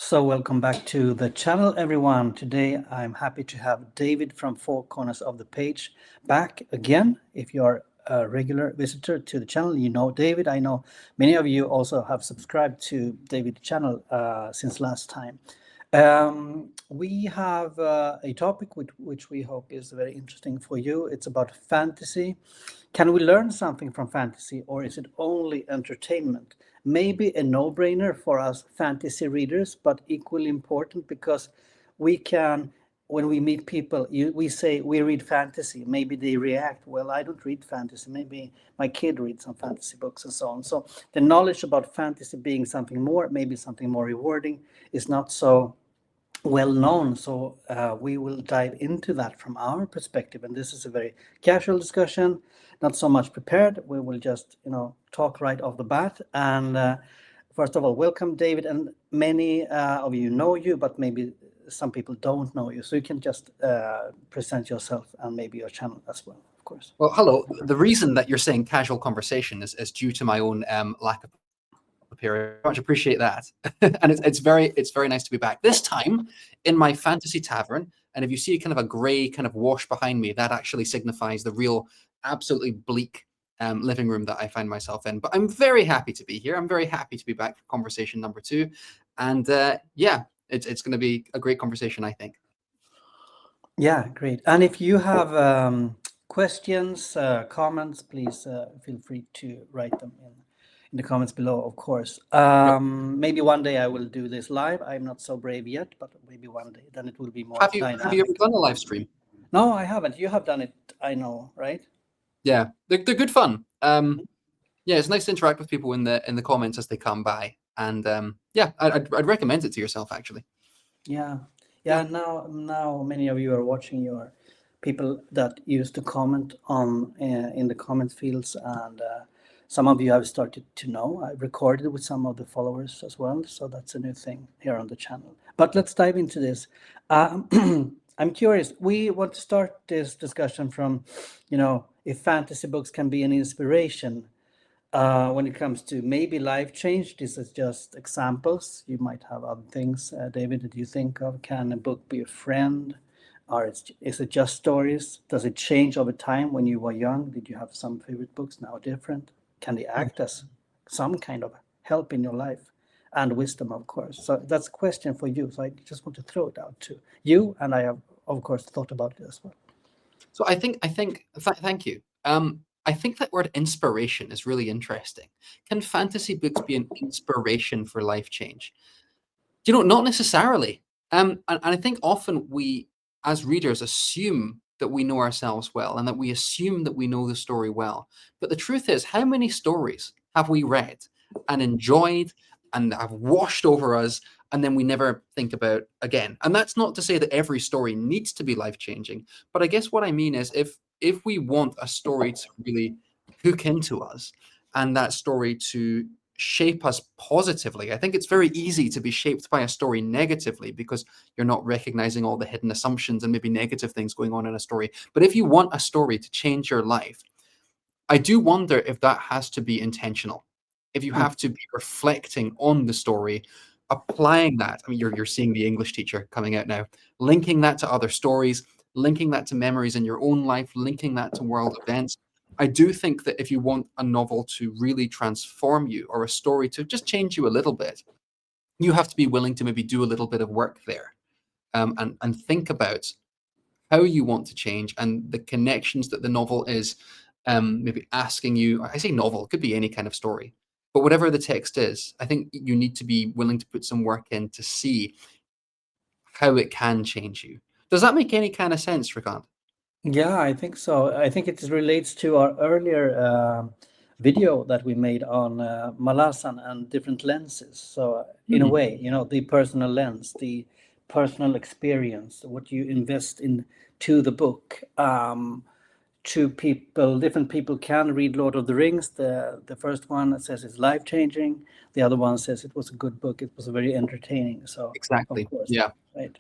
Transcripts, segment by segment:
So welcome back to the channel, everyone. Today I'm happy to have David from Four Corners of the Page back again. If you're a regular visitor to the channel, you know David. I know many of you also have subscribed to David's channel since last time. We have a topic which we hope is very interesting for you. It's about fantasy. Can we learn something from fantasy, or is it only entertainment? Maybe a no-brainer for us fantasy readers, but equally important because we can, when we meet people, we say we read fantasy. Maybe they react, well, I don't read fantasy. Maybe my kid reads some fantasy books and so on. So the knowledge about fantasy being something more, maybe something more rewarding, is not so well known. So we will dive into that from our perspective. And this is a very casual discussion, not so much prepared. We will just, talk right off the bat. And first of all, welcome, David. And many of you know you, but maybe some people don't know you. So you can just present yourself and maybe your channel as well, of course. Well, hello. The reason that you're saying casual conversation is due to my own lack of preparation. I much appreciate that. And it's very nice to be back. This time in my fantasy tavern. And if you see kind of a gray kind of wash behind me, that actually signifies the real, absolutely bleak living room that I find myself in. But I'm very happy to be here. I'm very happy to be back for conversation number 2. And yeah, it's going to be a great conversation, I think. Yeah, great. And if you have questions, comments, please feel free to write them in the comments below, of course. Maybe one day I will do this live. I'm not so brave yet, but maybe one day, then it will be more dynamic. Have you ever done a live stream? No, I haven't. You have done it, I know, right? Yeah, they're good fun. Yeah, it's nice to interact with people in the comments as they come by. And yeah, I'd recommend it to yourself, actually. Yeah. Now many of you are watching. You are people that used to comment on in the comment fields, and some of you have started to know. I recorded with some of the followers as well, so that's a new thing here on the channel. But let's dive into this. I'm curious. We want to start this discussion from, if fantasy books can be an inspiration. When it comes to maybe life change, this is just examples. You might have other things, David, that you think of. Can a book be a friend? Or is it just stories? Does it change over time? When you were young, did you have some favorite books, now different? Can they act as some kind of help in your life? And wisdom, of course. So that's a question for you. So I just want to throw it out to you. And I have, of course, thought about it as well. So thank you. I think that word inspiration is really interesting. Can fantasy books be an inspiration for life change? Not necessarily. And I think often we, as readers, assume that we know ourselves well and that we assume that we know the story well. But the truth is, how many stories have we read and enjoyed and have washed over us, and then we never think about again? And that's not to say that every story needs to be life-changing, but I guess what I mean is if we want a story to really hook into us and that story to shape us positively, I think it's very easy to be shaped by a story negatively because you're not recognizing all the hidden assumptions and maybe negative things going on in a story. But if you want a story to change your life, I do wonder if that has to be intentional. If you have to be reflecting on the story, applying that. I mean, you're seeing the English teacher coming out now, linking that to other stories, linking that to memories in your own life, linking that to world events. I do think that if you want a novel to really transform you or a story to just change you a little bit, you have to be willing to maybe do a little bit of work there, and think about how you want to change and the connections that the novel is maybe asking you. I say novel, it could be any kind of story, but whatever the text is, I think you need to be willing to put some work in to see how it can change you. Does that make any kind of sense, Rikant? Yeah, I think so. I think it relates to our earlier video that we made on Malasan and different lenses. So in a way, the personal lens, the personal experience, what you invest into the book. Different people can read Lord of the Rings. The first one says it's life-changing. The other one says it was a good book. It was very entertaining. So Exactly. of course, Yeah. right.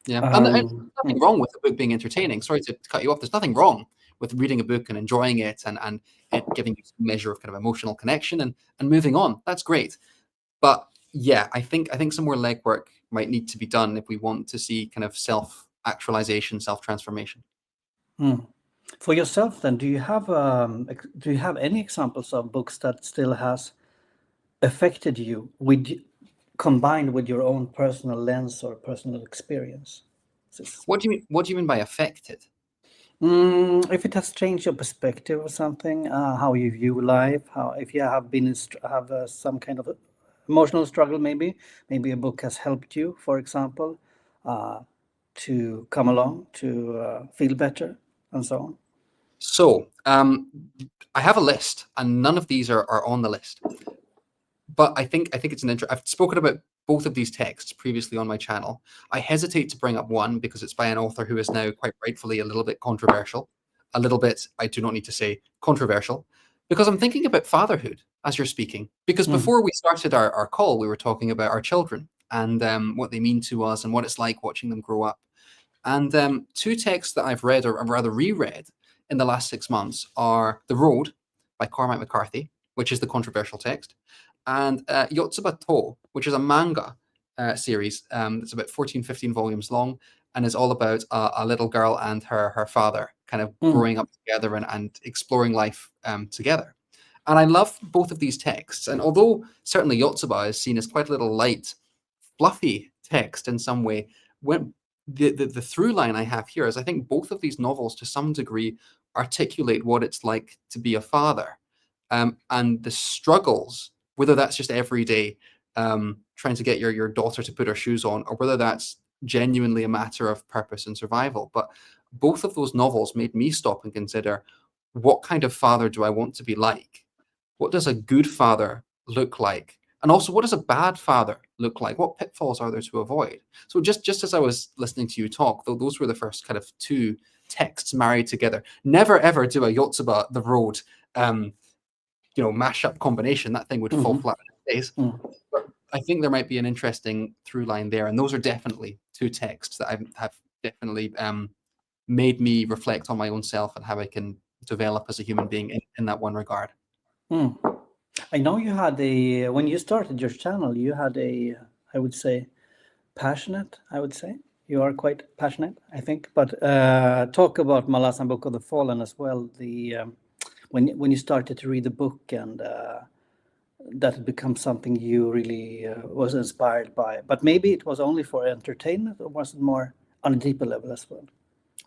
Yeah. And there's nothing wrong with a book being entertaining. Sorry to cut you off. There's nothing wrong with reading a book and enjoying it and it giving you some measure of kind of emotional connection and moving on. That's great. But yeah, I think some more legwork might need to be done if we want to see kind of self-actualization, self-transformation. Hmm. For yourself, then, do you have any examples of books that still has affected you combined with your own personal lens or personal experience? What do you mean? What do you mean by affected? If it has changed your perspective or something, how you view life, how if you have been have some kind of emotional struggle, maybe a book has helped you, for example, uh, to come along, to feel better, and so on. So, I have a list, and none of these are on the list. But I think it's an I've spoken about both of these texts previously on my channel. I hesitate to bring up one because it's by an author who is now quite rightfully a little bit controversial, a little bit, I do not need to say controversial, because I'm thinking about fatherhood as you're speaking. Because Mm, before we started our call, we were talking about our children and what they mean to us and what it's like watching them grow up. And two texts that I've read, or rather reread, in the last 6 months are The Road by Cormac McCarthy, which is the controversial text, and Yotsuba To, which is a manga series that's about 14, 15 volumes long and is all about a little girl and her father kind of mm, growing up together and exploring life together. And I love both of these texts. And although certainly Yotsuba is seen as quite a little light, fluffy text in some way, when the through line I have here is I think both of these novels to some degree articulate what it's like to be a father, and the struggles, whether that's just every day trying to get your daughter to put her shoes on, or whether that's genuinely a matter of purpose and survival. But both of those novels made me stop and consider, what kind of father do I want to be like? What does a good father look like? And also, what does a bad father look like? What pitfalls are there to avoid? So just as I was listening to you talk, though, those were the first kind of two texts married together. Never ever do a Yotsuba The Road mashup combination. That thing would fall mhm, flat on its face. mm, But I think there might be an interesting through line there, and those are definitely two texts that have definitely made me reflect on my own self and how I can develop as a human being in that one regard. mm. I know you had when you started your channel, you had I would say, passionate, I would say. You are quite passionate, I think. But talk about Malazan Book of the Fallen as well. When you started to read the book and that it becomes something you really was inspired by. But maybe it was only for entertainment, or was it more on a deeper level as well?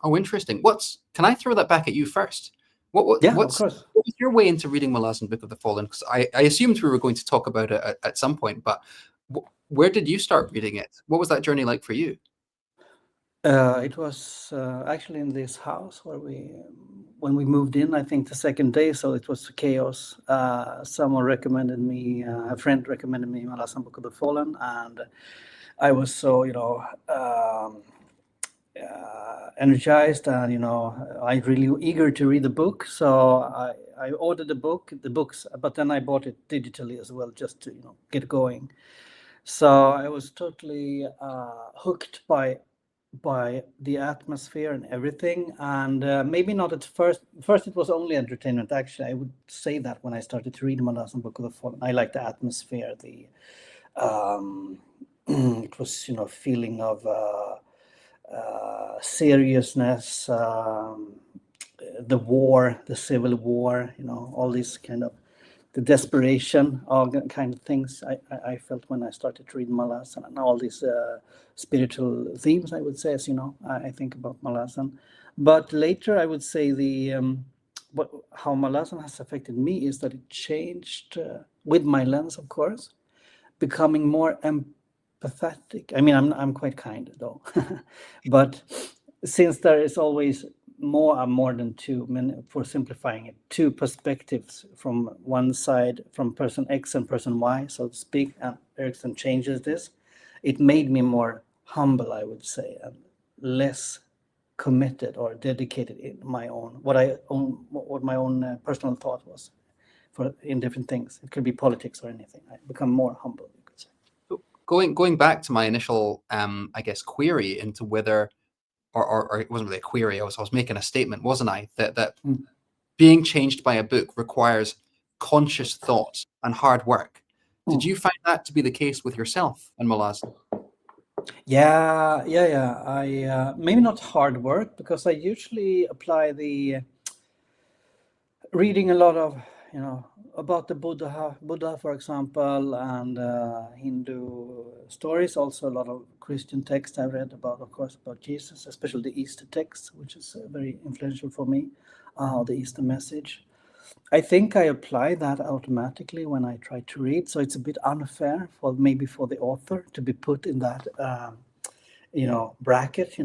Oh, interesting. Can I throw that back at you first? Yeah, of course. What was your way into reading Malazan Book of the Fallen? Because I assumed we were going to talk about it at some point, but where did you start reading it? What was that journey like for you? It was actually in this house when we moved in, I think the second day, so it was chaos. Someone recommended me, a friend recommended me Malazan Book of the Fallen, and I was so, energized, and, I really eager to read the book. So I ordered the books, but then I bought it digitally as well, just to, get going. So I was totally hooked by the atmosphere and everything. And maybe not at first. First, it was only entertainment. Actually, I would say that when I started to read Malazan Book of the Fallen, I liked the atmosphere. It was, feeling of seriousness, the war, the civil war, all these kind of the desperation, all kind of things I felt when I started to read Malazan, and all these spiritual themes, I would say, as I think about Malazan. But later, I would say how Malazan has affected me is that it changed with my lens, of course, becoming more empathetic. I mean, I'm quite kind though, but since there is always more than two, for simplifying it, two perspectives from one side, from person X and person Y, so to speak, and Erickson changes this. It made me more humble, I would say, and less committed or dedicated in my own what my own personal thought was in different things. It could be politics or anything. I become more humble, you could say. So going back to my initial, I guess, query into whether, or it wasn't really a query. I was making a statement, wasn't I? That being changed by a book requires conscious thought and hard work. Did you find that to be the case with yourself and Malazan? Yeah. I maybe not hard work because I usually apply the reading a lot of, about the Buddha, for example, and Hindu stories. Also, a lot of Christian texts I read about, of course, about Jesus, especially the Easter texts, which is very influential for me. The Easter message. I think I apply that automatically when I try to read, so it's a bit unfair for maybe for the author to be put in that bracket,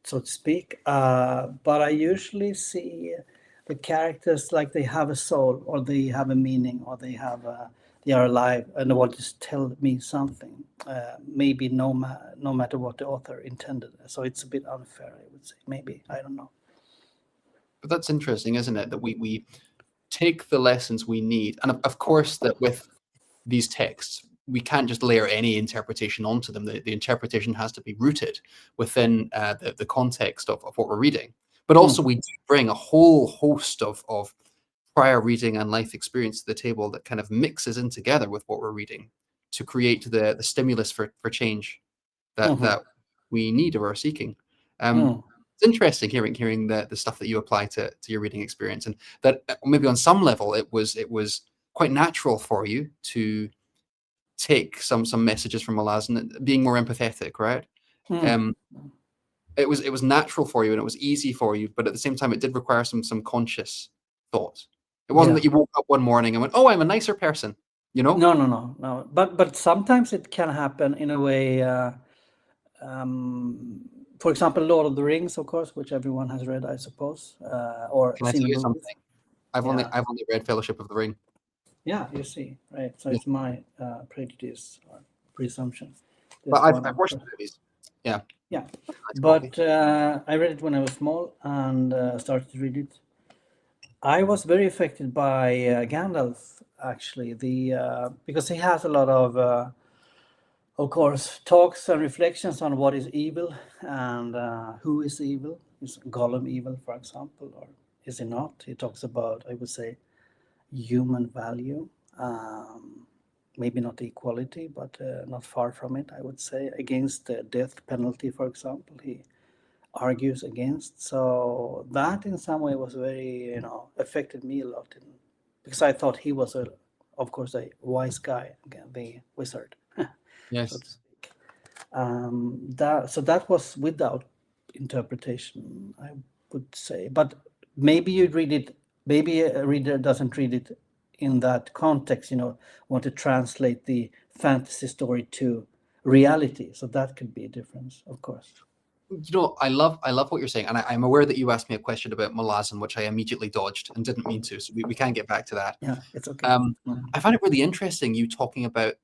so to speak. But I usually see the characters like they have a soul, or they have a meaning, or they are alive and they want to tell me something. Maybe no matter what the author intended. So it's a bit unfair, I would say. Maybe, I don't know. But that's interesting, isn't it? That we take the lessons we need, and of course that with these texts we can't just layer any interpretation onto them. The interpretation has to be rooted within the context of what we're reading. But also we do bring a whole host of prior reading and life experience to the table that kind of mixes in together with what we're reading to create the stimulus for change that we need or are seeking. It's interesting hearing the stuff that you apply to your reading experience, and that maybe on some level it was quite natural for you to take some messages from Malazan, being more empathetic, right? It was natural for you and it was easy for you, but at the same time it did require some conscious thought. It wasn't that you woke up one morning and went, "Oh, I'm a nicer person," No. But sometimes it can happen in a way. For example, Lord of the Rings, of course, which everyone has read, I suppose, or Can I seen tell the you movies. something? I've only read Fellowship of the Ring. Yeah, you see, right? So Yeah. it's my prejudice or presumption. But I've watched the movies. Yeah. Yeah, Nice copy. but I read it when I was small and started to read it. I was very affected by Gandalf, actually, because he has a lot of course, talks and reflections on what is evil and who is evil. Is Gollum evil, for example, or is he not? He talks about, I would say, human value. Maybe not equality, but not far from it, I would say. Against the death penalty, for example, he argues against. So that in some way was very, affected me a lot because I thought he was, of course, a wise guy, again, the wizard, so Yes. to speak. That was without interpretation, I would say. But maybe you read it, maybe a reader doesn't read it in that context, want to translate the fantasy story to reality. So that could be a difference, of course. I love what you're saying, and I'm aware that you asked me a question about Malazan, which I immediately dodged and didn't mean to, so we can get back to that. Yeah, it's okay. I find it really interesting you talking about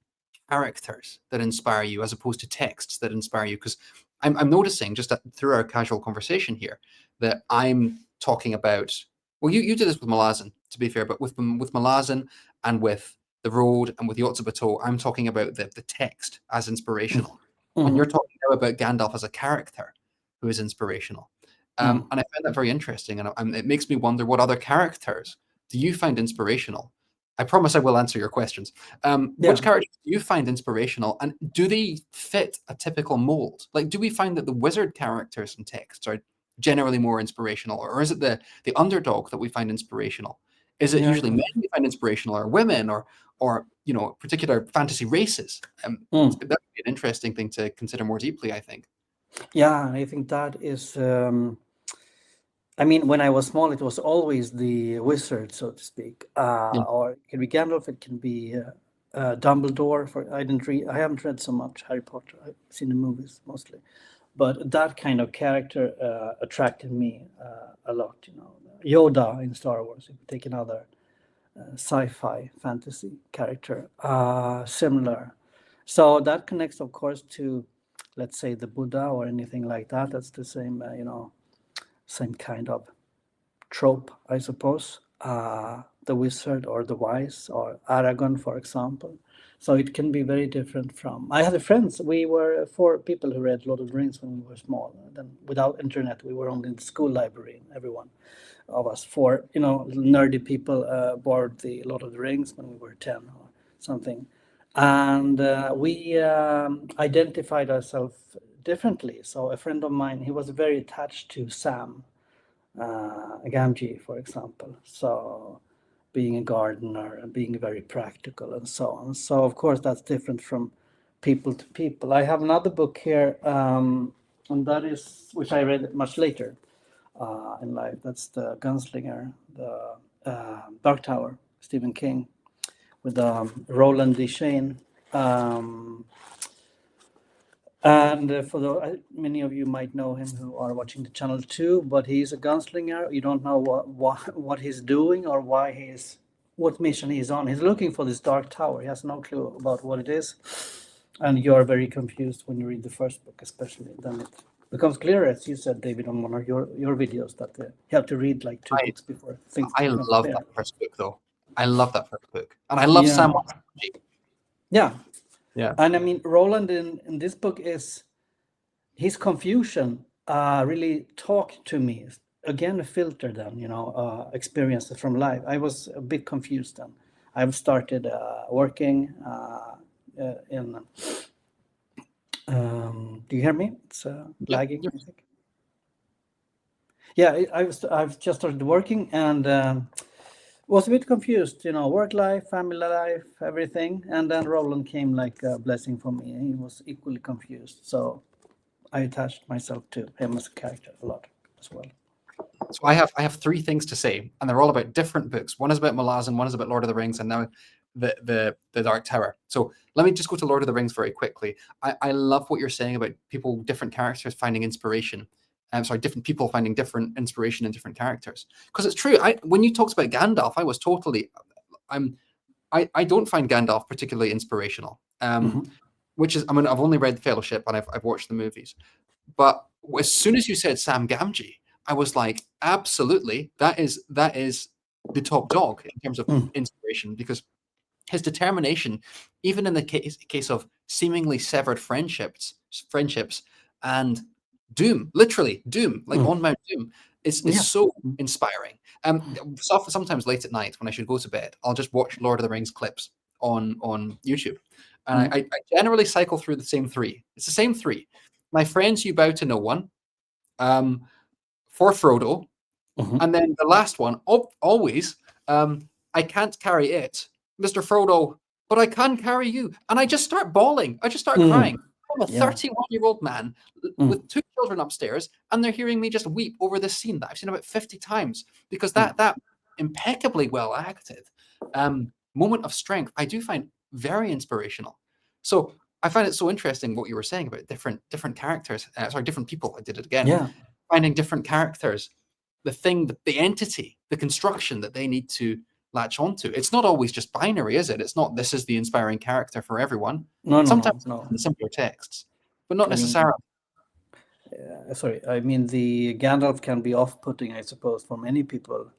characters that inspire you as opposed to texts that inspire you, because I'm noticing just through our casual conversation here that I'm talking about, well, you did this with Malazan, to be fair, but with Malazan and with The Road and with Yotze Bateau, I'm talking about the text as inspirational. And you're talking now about Gandalf as a character who is inspirational. And I find that very interesting. And it makes me wonder, what other characters do you find inspirational? I promise I will answer your questions. Which characters do you find inspirational, and do they fit a typical mold? Like, do we find that the wizard characters in texts are generally more inspirational, or is it the underdog that we find inspirational? Is it usually men we find inspirational, or women, or particular fantasy races? That would be an interesting thing to consider more deeply, I think. Yeah, I think that is. I mean, when I was small, it was always the wizard, so to speak, or it can be Gandalf, it can be Dumbledore. I haven't read so much Harry Potter. I've seen the movies mostly, but that kind of character attracted me a lot. Yoda in Star Wars. If you take another sci-fi fantasy character, similar. So that connects, of course, to, let's say, the Buddha or anything like that. That's the same, same kind of trope, I suppose. The wizard or the wise or Aragon, for example. So it can be very different from. I had friends. We were four people who read Lord of the Rings when we were small. Then without internet, we were only in the school library. Everyone of us four, nerdy people, borrowed the Lord of the Rings when we were 10 or something. and we identified ourselves differently. So a friend of mine, he was very attached to Sam Gamgee, for example. So being a gardener and being very practical and so on. So of course that's different from people to people. I have another book here, and that is which I read much later in life. That's the Gunslinger, the Dark Tower, Stephen King, with Roland Deschain. Um, and for the many of you might know him who are watching the channel too, but he's a gunslinger. You don't know what he's doing or why he's what mission he's on. He's looking for this dark tower. He has no clue about what it is, and you are very confused when you read the first book, especially. Then it becomes clearer, as you said, David, on one of your videos, that you have to read like two I books before things I become love clear. that first book though. I love that first book, and I love Yeah, Sam. yeah, Yeah, and I mean Roland in this book is. His confusion really talked to me again, a filter then, experiences from life. I was a bit confused then. I've started working in do you hear me? It's yeah, lagging, I think. Yeah, I've just started working and was a bit confused, work life, family life, everything. And then Roland came like a blessing for me. He was equally confused, so I attached myself to him as a character a lot as well. So I have three things to say, and they're all about different books. One is about Malazan, one is about Lord of the Rings, and now the Dark Tower. So let me just go to Lord of the Rings very quickly. I love what you're saying about people, different characters finding inspiration. I'm sorry, different people finding different inspiration in different characters. Because it's true. When you talked about Gandalf, I was totally. I don't find Gandalf particularly inspirational. Mhm. Which is, I mean, I've only read the Fellowship and I've watched the movies. But as soon as you said Sam Gamgee, I was like, absolutely, that is the top dog in terms of Mm. inspiration, because his determination, even in the case of seemingly severed friendships and doom, literally doom, like Mm. on Mount Doom, is Yeah. so Mm. inspiring. Sometimes late at night when I should go to bed, I'll just watch Lord of the Rings clips on YouTube, and Mm. I generally cycle through the same three. It's the same three. My friends, you bow to no one. Um, for Frodo, Mhm. and then the last one, always, I can't carry it, Mr. Frodo, but I can carry you. And I just start bawling. I just start crying. Mm. I'm a Yeah. 31-year-old man Mm. with two children upstairs, and they're hearing me just weep over this scene that I've seen about 50 times, because Mm. that impeccably well acted moment of strength, I do find very inspirational. So I find it so interesting what you were saying about different characters. Sorry, different people. I did it again. Yeah. Finding different characters, the entity, the construction that they need to latch onto. It's not always just binary, is it? It's not this is the inspiring character for everyone. No, no, Sometimes no, no. in simpler texts, but not I mean, necessarily. sorry. I mean, the Gandalf can be off-putting, I suppose, for many people.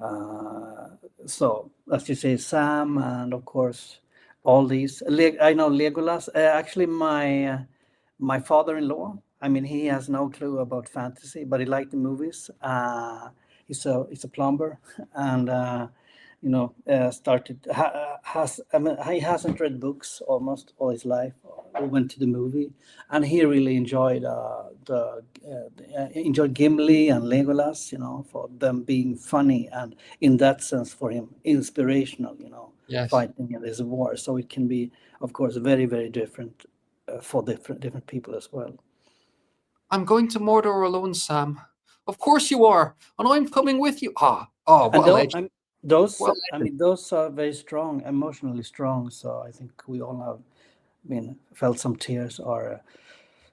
Uh, so, as you say, Sam, and of course, all these. I know Legolas. Actually, my father-in-law. I mean, he has no clue about fantasy, but he liked the movies. He's a plumber, and started has. I mean, he hasn't read books almost all his life. We went to the movie, and he really enjoyed enjoyed Gimli and Legolas. For them being funny and in that sense for him inspirational. Yes. Fighting in this war. So it can be, of course, very very different for different people as well. I'm going to Mordor alone, Sam. Of course you are, and I'm coming with you. And What a legend! those, What a I legend! mean, those are very strong, emotionally strong. So I think we all have felt some tears. Or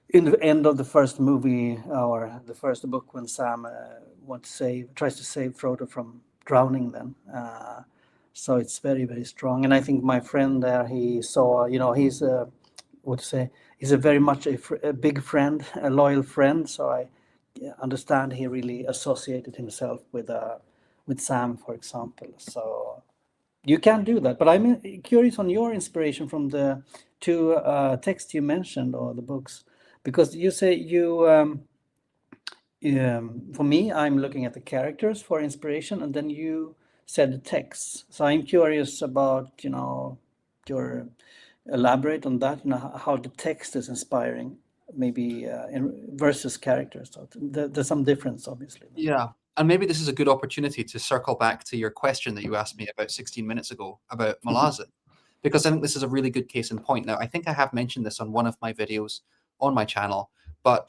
in the end of the first movie or the first book, when Sam tries to save Frodo from drowning. Then, so it's very very strong. And I think my friend there, he saw, he's a what to say, he's a very much a big friend, a loyal friend. So I understand he really associated himself with Sam, for example. So you can do that. But I'm curious on your inspiration from the two texts you mentioned or the books, because you say for me, I'm looking at the characters for inspiration, and then you said the texts. So I'm curious about your elaborate on that? You know, how the text is inspiring, maybe versus characters. So there's some difference, obviously. Yeah. And maybe this is a good opportunity to circle back to your question that you asked me about 16 minutes ago about Malazan, because I think this is a really good case in point. Now, I think I have mentioned this on one of my videos on my channel, but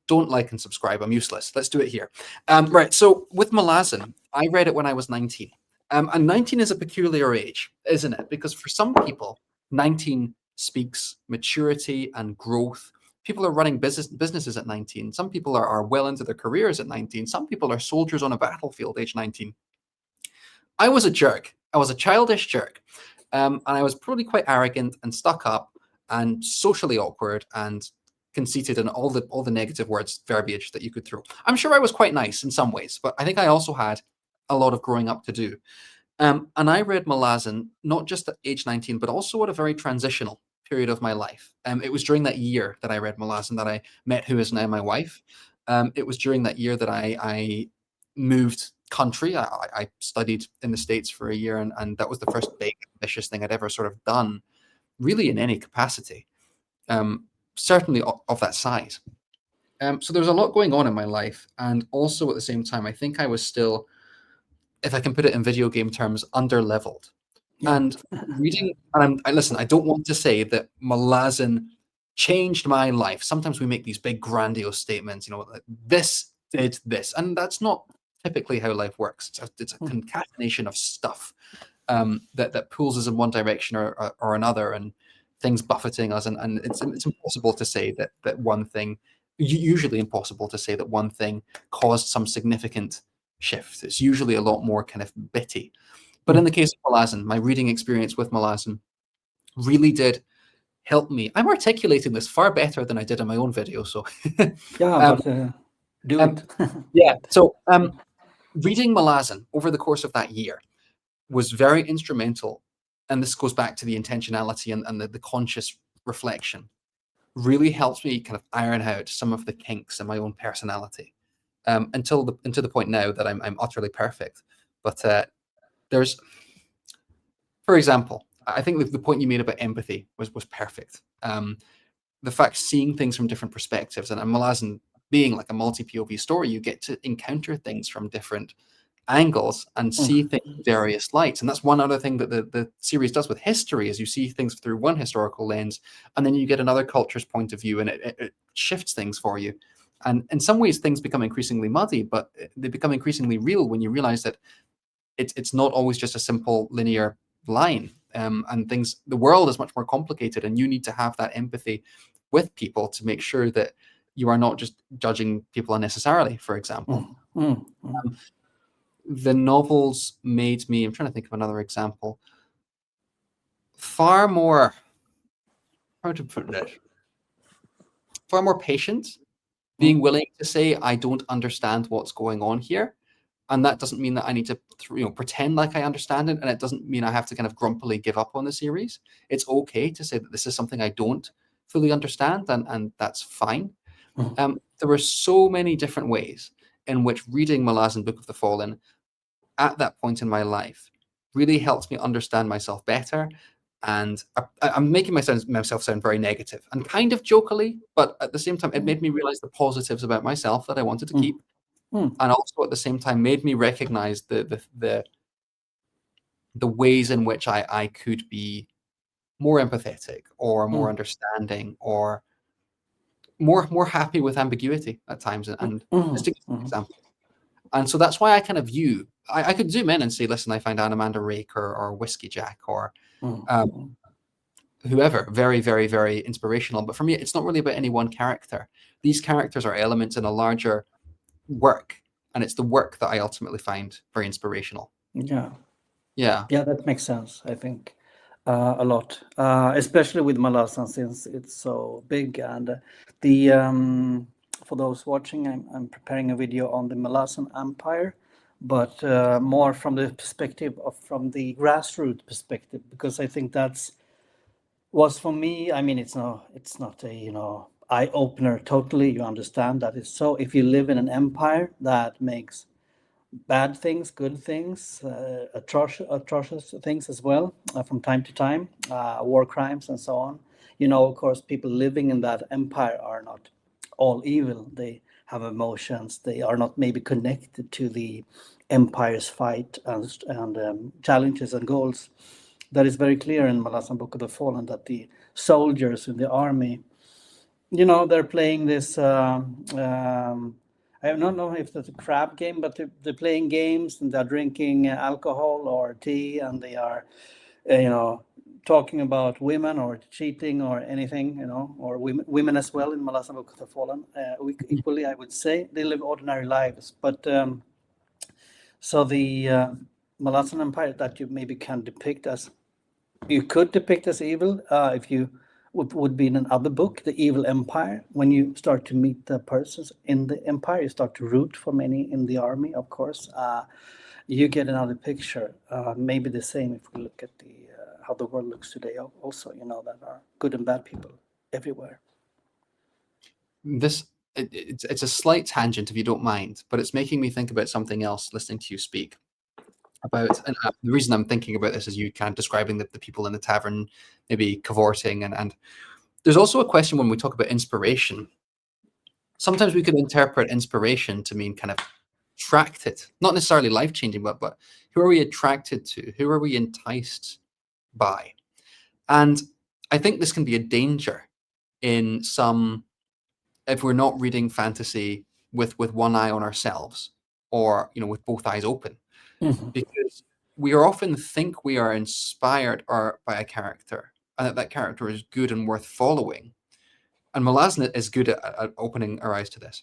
don't like and subscribe. I'm useless. Let's do it here. Right. So with Malazan, I read it when I was 19. And 19 is a peculiar age, isn't it? Because for some people, 19 speaks maturity and growth. People are running businesses at 19. Some people are well into their careers at 19. Some people are soldiers on a battlefield age 19. I was a jerk. I was a childish jerk. And I was probably quite arrogant and stuck up and socially awkward and conceited and all the negative words, verbiage that you could throw. I'm sure I was quite nice in some ways, but I think I also had a lot of growing up to do. And I read Malazan not just at age 19, but also at a very transitional period of my life. It was during that year that I read Malazan that I met who is now my wife. It was during that year that I moved country. I studied in the States for a year, and that was the first big, ambitious thing I'd ever sort of done, really in any capacity, certainly of that size. So there was a lot going on in my life. And also at the same time, I think I was still, if I can put it in video game terms, under-leveled. Yeah. And reading, and listen, I don't want to say that Malazan changed my life. Sometimes we make these big grandiose statements, like, this did this, and that's not typically how life works. It's a concatenation of stuff that pulls us in one direction or another, and things buffeting us, and it's impossible to say that one thing, usually impossible to say that one thing caused some significant shift. It's usually a lot more kind of bitty. But in the case of Malazan, my reading experience with Malazan really did help me. I'm articulating this far better than I did in my own video. So Yeah, but do it. yeah. So reading Malazan over the course of that year was very instrumental. And this goes back to the intentionality and the conscious reflection. Really helps me kind of iron out some of the kinks in my own personality. Until the point now that I'm utterly perfect. But there's, for example, I think the point you made about empathy was perfect. The fact seeing things from different perspectives, and Malazan being like a multi-POV story, you get to encounter things from different angles and see things in various lights. And that's one other thing that the series does with history, is you see things through one historical lens, and then you get another culture's point of view, and it shifts things for you. And in some ways, things become increasingly muddy, but they become increasingly real when you realize that it's not always just a simple linear line. And the world is much more complicated, and you need to have that empathy with people to make sure that you are not just judging people unnecessarily, for example. The novels made me, I'm trying to think of another example, far more, how to put it, far more patient, being willing to say, I don't understand what's going on here. And that doesn't mean that I need to pretend like I understand it. And it doesn't mean I have to kind of grumpily give up on the series. It's okay to say that this is something I don't fully understand, and that's fine. There were so many different ways in which reading Malazan Book of the Fallen at that point in my life really helped me understand myself better. And I'm making myself sound very negative and kind of jokily, but at the same time, it made me realize the positives about myself that I wanted to keep. And also at the same time made me recognize the ways in which I could be more empathetic or more understanding or more happy with ambiguity at times. And just to give an example. And so that's why I kind of view, I could zoom in and say, listen, I find Anamanda Rake or Whiskey Jack or whoever very, very, very inspirational. But for me, it's not really about any one character. These characters are elements in a larger work, and it's the work that I ultimately find very inspirational. Yeah, Yeah. that makes sense, I think, a lot, especially with Malazan, since it's so big. And for those watching, I'm preparing a video on the Malazan Empire, but more from the perspective from the grassroots perspective, because I think was for me. I mean, it's not a eye opener totally. You understand that it's so. If you live in an empire, that makes bad things, good things, atrocious things as well, from time to time, war crimes and so on. Of course, people living in that empire are not all evil. They have emotions. They are not maybe connected to the empire's fight and challenges and goals. That is very clear in Malazan Book of the Fallen, that the soldiers in the army, they're playing this. I don't know if that's a crab game, but they're playing games and they're drinking alcohol or tea, and they are, talking about women or cheating or anything, or women as well in Malazan Book of the Fallen. Equally, I would say they live ordinary lives, but so the Malazan Empire that you maybe can depict as you could depict as evil, if you would be in another book, The Evil Empire. When you start to meet the persons in the empire, you start to root for many in the army, of course. You get another picture. Maybe the same if we look at the how the world looks today. Also, that are good and bad people everywhere. It's a slight tangent, if you don't mind, but it's making me think about something else listening to you speak about. And the reason I'm thinking about this is you kind of describing the people in the tavern maybe cavorting, and there's also a question when we talk about inspiration. Sometimes we could interpret inspiration to mean kind of attracted, not necessarily life-changing, but who are we attracted to? Who are we enticed by? And I think this can be a danger in some, if we're not reading fantasy with one eye on ourselves, or with both eyes open, because we often think we are inspired by a character, and that character is good and worth following. And Malazan is good at opening our eyes to this.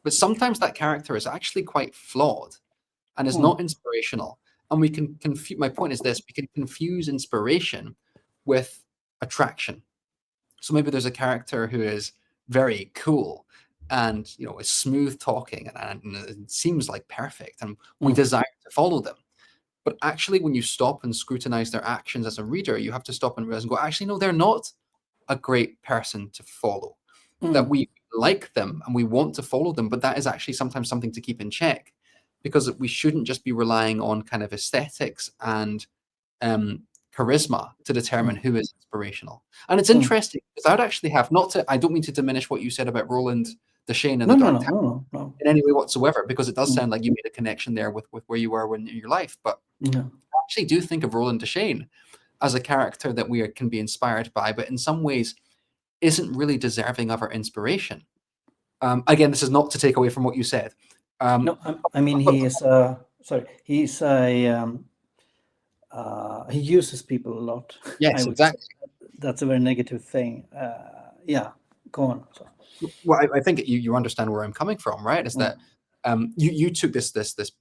But sometimes that character is actually quite flawed and is not inspirational. And we can confuse, my point is this, we can confuse inspiration with attraction. So maybe there's a character who is very cool and is smooth talking and it seems like perfect, and we desire to follow them. But actually, when you stop and scrutinize their actions as a reader, you have to stop and realize and go, actually, no, they're not a great person to follow. That we like them and we want to follow them, but that is actually sometimes something to keep in check, because we shouldn't just be relying on kind of aesthetics and charisma to determine who is inspirational. And it's interesting because I'd actually have I don't mean to diminish what you said about Roland Deschain and No, the no, Dark no, Tower no, no. in any way whatsoever, because it does sound like you made a connection there with where you were in your life. But No. I actually do think of Roland Deschain as a character that we can be inspired by, but in some ways isn't really deserving of our inspiration. Again, this is not to take away from what you said. No, I mean he is. Sorry, he's a. He uses people a lot. I Yes, would say exactly. that's a very negative thing. Yeah, go on. So. Well, I think you understand where I'm coming from, right? Is that you took this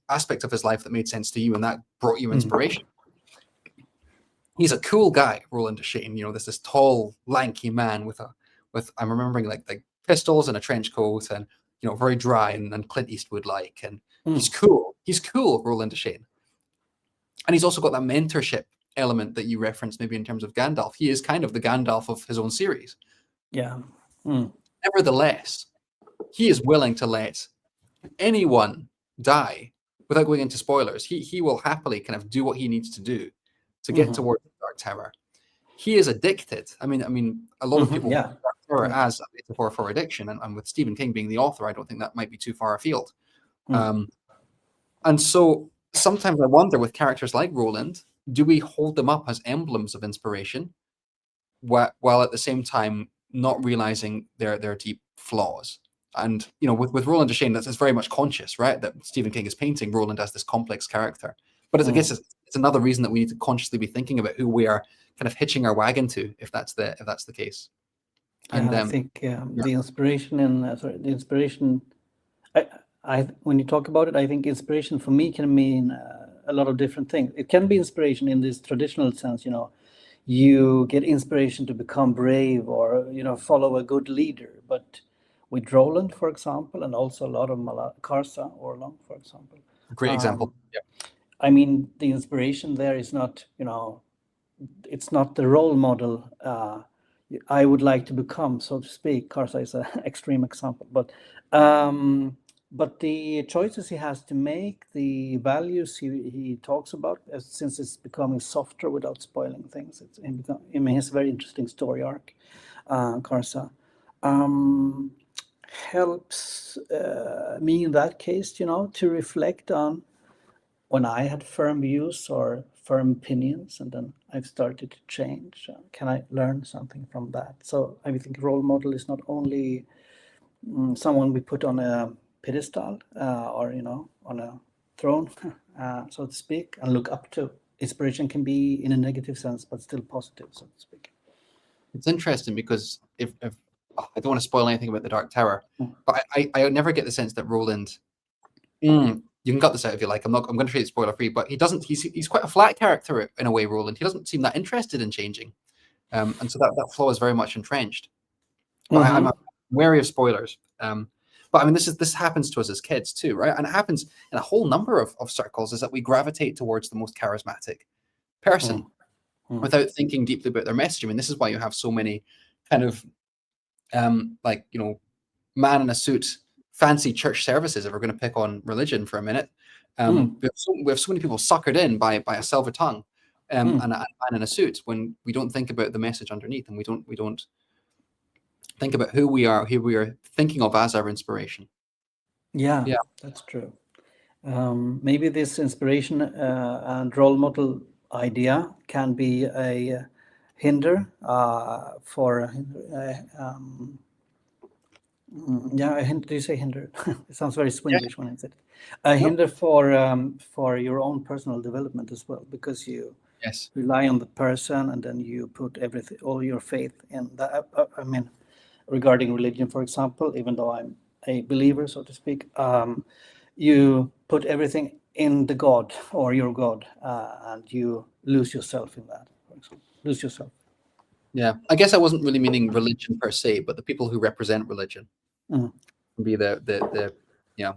aspect of his life that made sense to you, and that brought you inspiration. He's a cool guy, Roland Deschain. This tall, lanky man with I'm remembering like pistols and a trench coat, and very dry and Clint Eastwood like, and he's cool. He's cool, Roland Deschain. And he's also got that mentorship element that you referenced, maybe in terms of Gandalf. He is kind of the Gandalf of his own series. Yeah. Nevertheless, he is willing to let anyone die without going into spoilers. He will happily kind of do what he needs to do to get towards the Dark Tower. He is addicted. I mean, a lot of people Yeah. Dark Tower as a metaphor for addiction, and with Stephen King being the author, I don't think that might be too far afield. And so sometimes I wonder, with characters like Roland, do we hold them up as emblems of inspiration, while at the same time not realizing their deep flaws? And with Roland Deschain, that's very much conscious, right? That Stephen King is painting Roland as this complex character. But I guess it's another reason that we need to consciously be thinking about who we are kind of hitching our wagon to, if that's the case. And I think the inspiration and the inspiration. When you talk about it, I think inspiration for me can mean a lot of different things. It can be inspiration in this traditional sense. You get inspiration to become brave or follow a good leader. But with Roland, for example, and also a lot of Karsa Orlong, for example. great example. I mean, the inspiration there is not, it's not the role model I would like to become, so to speak. Karsa is an extreme example, but but the choices he has to make, the values he talks about, since it's becoming softer without spoiling things, I mean, it's a very interesting story arc, Karsa. Um, Helps me in that case, to reflect on when I had firm views or firm opinions, and then I've started to change. Can I learn something from that? So I think role model is not only someone we put on a pedestal, or on a throne, so to speak, and look up to. Inspiration can be in a negative sense, but still positive, so to speak. It's interesting because if I don't want to spoil anything about the Dark Tower, Mm. but I never get the sense that Roland. You can cut this out if you like. I'm not. I'm going to treat it spoiler free, but he doesn't. He's quite a flat character in a way. Roland. He doesn't seem that interested in changing, and so that flaw is very much entrenched. But I'm Mm-hmm. wary of spoilers. But I mean, this happens to us as kids too, right? And it happens in a whole number of circles. Is that we gravitate towards the most charismatic person Mm. without thinking deeply about their message. I mean, this is why you have so many kind of like man in a suit, fancy church services. If we're going to pick on religion for a minute, Mm. we have so many people suckered in by a silver tongue Mm. and a man in a suit when we don't think about the message underneath, and we don't think about who we are thinking of as our inspiration. Yeah, Yeah. that's true. Maybe this inspiration and role model idea can be a hinder for yeah, a hinder. Do you say hinder? It sounds very Yeah. Swedish when I said it. A Yep. hinder for your own personal development as well, because you Yes. rely on the person and then you put everything, all your faith in that. I mean, regarding religion, for example, even though I'm a believer, so to speak, you put everything in the God or your God, and you lose yourself in that, for example. Lose yourself. Yeah. I guess I wasn't really meaning religion per se, but the people who represent religion Mm. can be the yeah,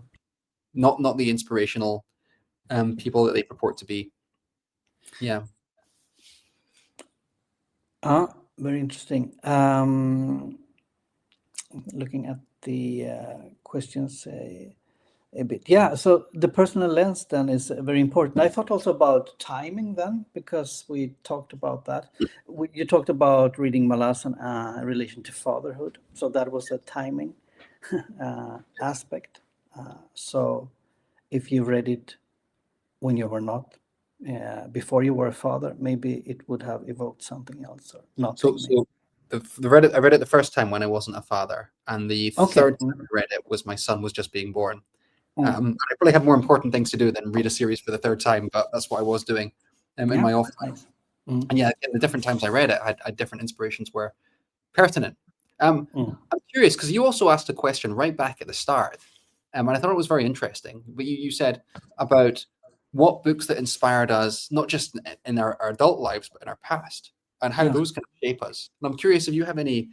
not the inspirational people that they purport to be. Yeah. Very interesting. Looking at the questions a bit. Yeah, so the personal lens then is very important. I thought also about timing then, because we talked about that. You talked about reading Malasan in relation to fatherhood. So that was a timing aspect. So if you read it when you were not, before you were a father, maybe it would have evoked something else, or So nothing, maybe. so I read it the first time when I wasn't a father, and the Okay. third time I read it was my son was just being born. Mm. I probably had more important things to do than read a series for the third time, but that's what I was doing in Yeah, my off that's time. nice. Mm. And yeah, again, the different times I read it, I had different inspirations were pertinent. Mm. I'm curious because you also asked a question right back at the start, and I thought it was very interesting. But you said about what books that inspired us, not just in our adult lives, but in our past, and how Yeah. those can shape us. And I'm curious if you have any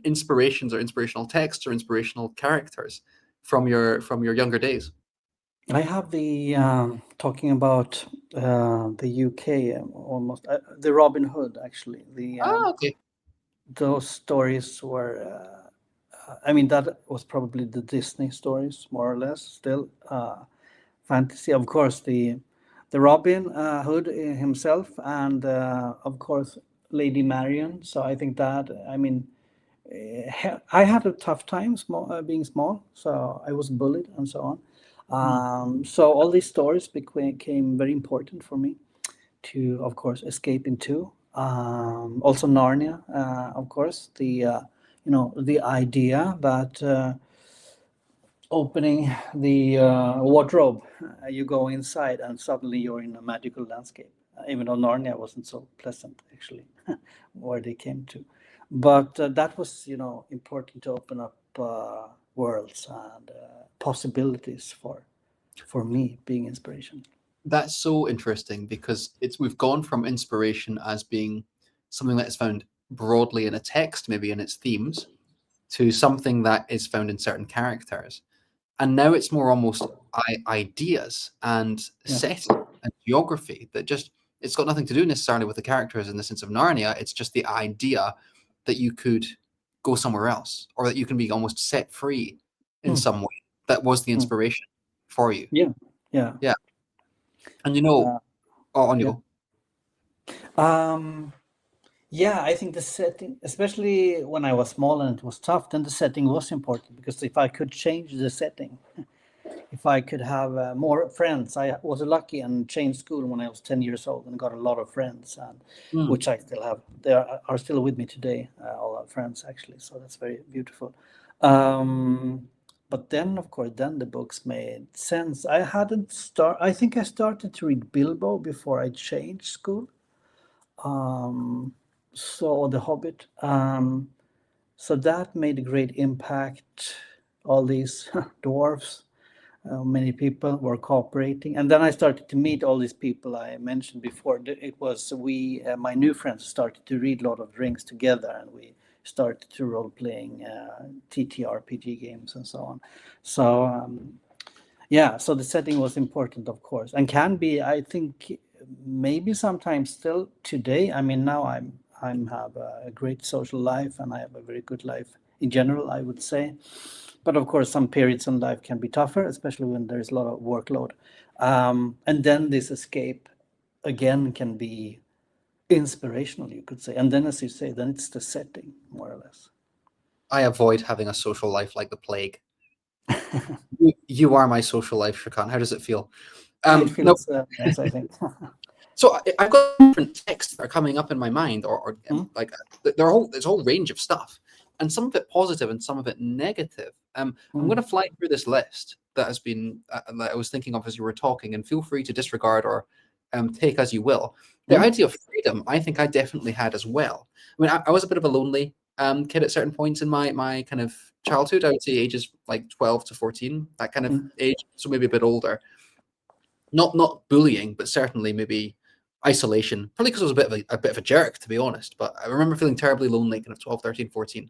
inspirations or inspirational texts or inspirational characters from your younger days. I have the talking about the UK, almost the Robin Hood, actually. The Ah, okay. those stories were. I mean, that was probably the Disney stories, more or less. Still, fantasy, of course. The Robin Hood himself, and of course Lady Marion. So I think that, I mean, I had a tough time being small, so I was bullied and so on. Hmm. So all these stories became very important for me to, of course, escape into. Also Narnia, of course, the idea that opening the wardrobe, you go inside and suddenly you're in a magical landscape. Even though Narnia wasn't so pleasant, actually, where they came to. But that was, important to open up worlds and possibilities for me being inspiration. That's so interesting because we've gone from inspiration as being something that is found broadly in a text, maybe in its themes, to something that is found in certain characters. And now it's more almost ideas and Yeah. setting and geography that just it's got nothing to do necessarily with the characters in the sense of Narnia. It's just the idea that you could go somewhere else or that you can be almost set free in Hmm. some way. that was the Mm. inspiration for you. Yeah, yeah, Yeah. And you know, uh, oh, on you yeah. go. Yeah, I think the setting, especially when I was small and it was tough, then the setting was important because if I could change the setting, if I could have more friends. I was lucky and changed school when I was 10 years old and got a lot of friends, and Mm. which I still have. They are still with me today, all our friends actually. So that's very beautiful. But then, of course, then the books made sense. I hadn't start. I think I started to read Bilbo before I changed school. Um, so The Hobbit. So that made a great impact. All these dwarfs, many people were cooperating, and then I started to meet all these people I mentioned before. It was my new friends started to read Lord of the Rings together, and we started to role playing TTRPG games and so on. So yeah, so the setting was important, of course, and can be. I think maybe sometimes still today. I mean, now I'm have a great social life, and I have a very good life in general, I would say. But of course, some periods in life can be tougher, especially when there's a lot of workload. And then this escape again can be inspirational, you could say. And then, as you say, then it's the setting, more or less. I avoid having a social life like the plague. You are my social life, Shrikant. How does it feel? It No. feels nice, I think. So I've got different texts that are coming up in my mind, or Mm, like there's a whole range of stuff, and some of it positive and some of it negative. I'm going mm, to fly through this list that has been that I was thinking of as you were talking, and feel free to disregard or take as you will. The mm, idea of freedom, I think I definitely had as well. I mean, I was a bit of a lonely kid at certain points in my kind of childhood. I would say ages like 12 to 14, that kind of mm, age, so maybe a bit older. Not bullying, but certainly maybe isolation. Probably because I was a bit of a jerk, to be honest. But I remember feeling terribly lonely, kind of 12, 13, 14.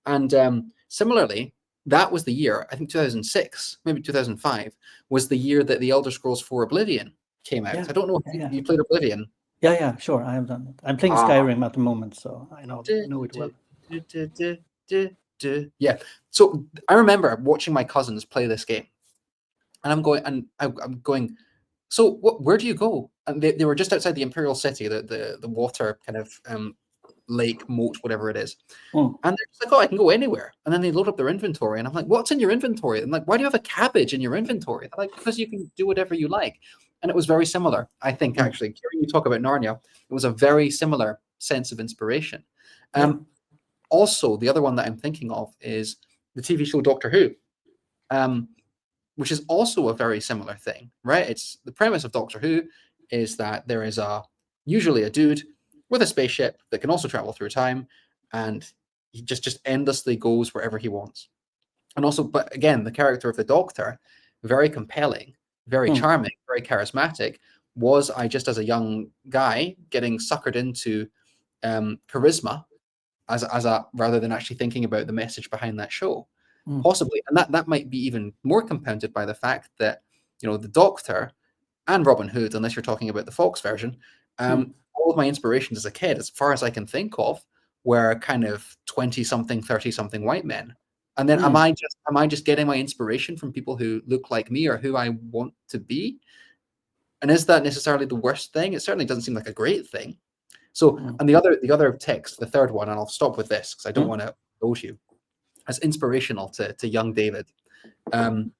And similarly, that was the year, I think 2006, maybe 2005, was the year that the Elder Scrolls 4 Oblivion came out. yeah, I don't know if yeah. you played Oblivion. Yeah, yeah, sure. I have done it. I'm playing Ah. Skyrim at the moment, so I know it well. Yeah. So I remember watching my cousins play this game, and I'm going, so where do you go? And they were just outside the Imperial City, the water kind of lake, moat, whatever it is. Mm, And they're just like, oh, I can go anywhere. And then they load up their inventory, and I'm like, what's in your inventory? And like, why do you have a cabbage in your inventory? They're like, because you can do whatever you like. And it was very similar, I think, mm, actually. Hearing you talk about Narnia, it was a very similar sense of inspiration. yeah, Um, Also, the other one that I'm thinking of is the TV show Doctor Who. Um, which is also a very similar thing, right? It's the premise of Doctor Who is that there is usually a dude with a spaceship that can also travel through time, and he just endlessly goes wherever he wants. And also, but again, the character of the Doctor, very compelling, very mm, charming, very charismatic. Was I just as a young guy getting suckered into charisma as a rather than actually thinking about the message behind that show? mm, Possibly, and that might be even more compounded by the fact that the Doctor and Robin Hood, unless you're talking about the Fox version, mm, all of my inspirations as a kid, as far as I can think of, were kind of 20 something, 30 something white men. And then mm, am I just getting my inspiration from people who look like me or who I want to be? And is that necessarily the worst thing? It certainly doesn't seem like a great thing. So, mm, and the other text, the third one, and I'll stop with this because I don't mm, want to lose you, as inspirational to young David. Um,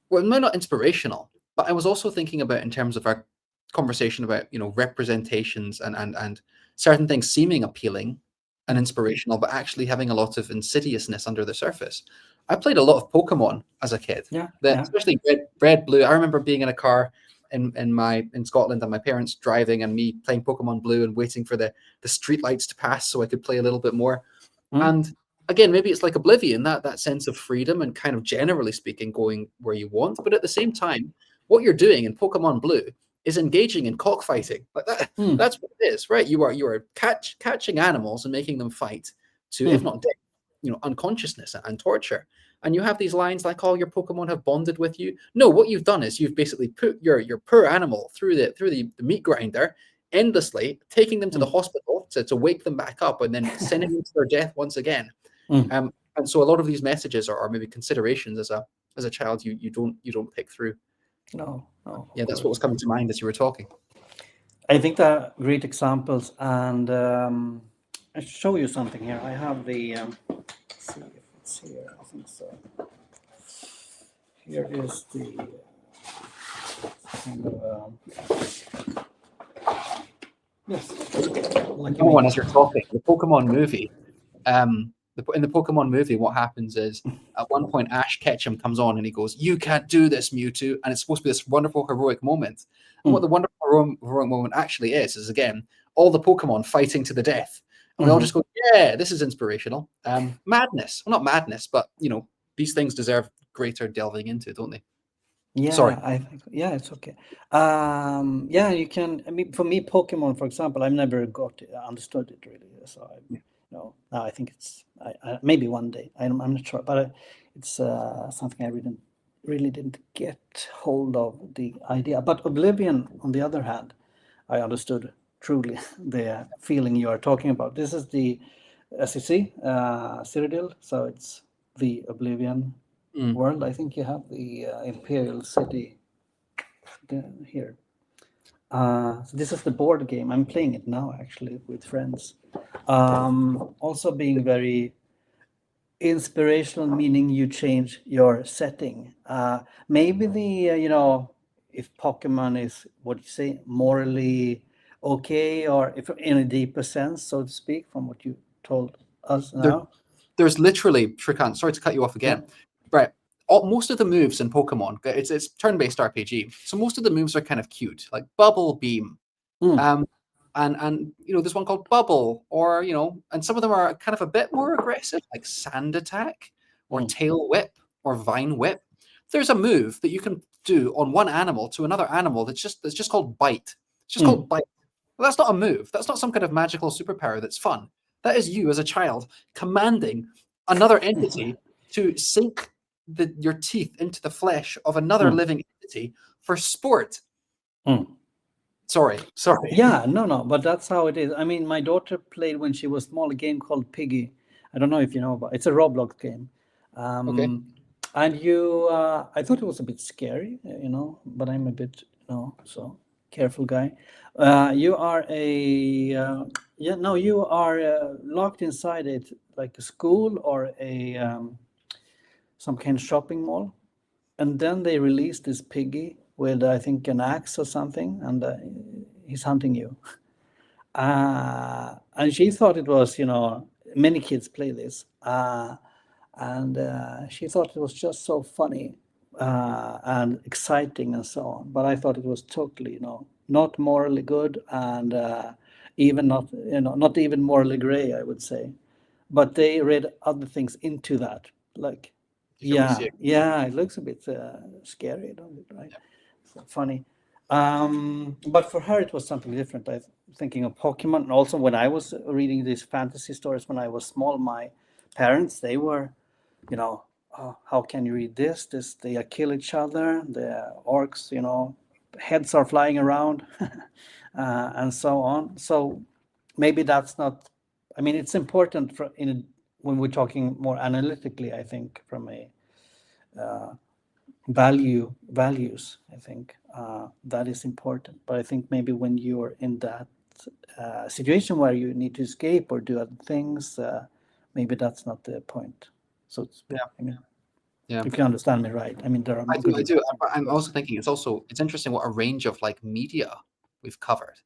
well, no, not inspirational, but I was also thinking about in terms of our conversation about representations and certain things seeming appealing and mm. inspirational, but actually having a lot of insidiousness under the surface. I played a lot of Pokemon as a kid, Yeah, that yeah. especially red, blue. I remember being in a car in Scotland and my parents driving and me playing Pokemon Blue and waiting for the street lights to pass so I could play a little bit more. Mm, And again, maybe it's like Oblivion, that sense of freedom and kind of generally speaking, going where you want. But at the same time, what you're doing in Pokemon Blue is engaging in cockfighting. Like that, mm, that's what it is, right? You are catching animals and making them fight to, if mm, not death, unconsciousness and torture. And you have these lines like, "Oh, your Pokemon have bonded with you." No, what you've done is you've basically put your poor animal through the meat grinder endlessly, taking them to the mm, hospital to wake them back up and then sending them to their death once again. mm, And so a lot of these messages are maybe considerations as a child you don't pick through. No, of Yeah, that's what was course. coming to mind as you were talking. I think they're great examples, and I should show you something here. I have the. Let's see if it's here. I think so. Here is the kind of. Yes, like Another one as you're talking, the Pokemon movie. In the Pokemon movie, what happens is at one point Ash Ketchum comes on and he goes, "You can't do this, Mewtwo," and it's supposed to be this wonderful heroic moment. And what the wonderful heroic moment actually is again all the Pokemon fighting to the death, and we all just go, "Yeah, this is inspirational." Madness, well, not madness, but these things deserve greater delving into, don't they? Yeah, Sorry. I think it's okay. Yeah, you can. I mean, for me, Pokemon, for example, I've never understood it really. So I think it's maybe one day. I'm not sure, but it's something I really didn't get hold of the idea. But Oblivion, on the other hand, I understood truly the feeling you are talking about. This is the, as you see, Cyrodiil. So it's the Oblivion world. I think you have the Imperial City here. So this is the board game. I'm playing it now actually with friends. Also being very inspirational, meaning you change your setting. Maybe the if Pokemon is what you say morally okay, or if in a deeper sense, so to speak, from what you told us now. There's literally, Shrikant, sorry to cut you off Yeah. again. Right. Most of the moves in Pokemon, it's turn-based RPG, so most of the moves are kind of cute, like Bubble Beam, and there's one called Bubble, or and some of them are kind of a bit more aggressive, like Sand Attack, or Tail Whip, or Vine Whip. There's a move that you can do on one animal to another animal that's just called Bite. It's just called Bite. Well, that's not a move. That's not some kind of magical superpower that's fun. That is you as a child commanding another entity to sink your teeth into the flesh of another living entity for sport. Sorry. Yeah, no, but that's how it is. I mean, my daughter played when she was small a game called Piggy. I don't know if you know about. It's a Roblox game. Okay. And I thought it was a bit scary, but I'm a bit, so careful guy. You are you are locked inside it like a school or some kind of shopping mall. And then they released this Piggy with, I think, an axe or something, and he's hunting you. And she thought it was, many kids play this. And she thought it was just so funny and exciting and so on. But I thought it was totally, not morally good, and even not even morally gray, I would say. But they read other things into that, like, it looks a bit scary, don't it? Right? So funny. But for her, it was something different. I thinking of Pokemon, and also when I was reading these fantasy stories when I was small, my parents, they were, oh, how can you read this? They kill each other. The orcs, heads are flying around, and so on. So maybe that's not. I mean, it's important when we're talking more analytically. I think from a values. I think that is important. But I think maybe when you're in that situation where you need to escape or do other things, maybe that's not the point. So to speak. I mean, if you understand me right. I mean, there are I good. do. I'm also thinking it's interesting what a range of like media we've covered.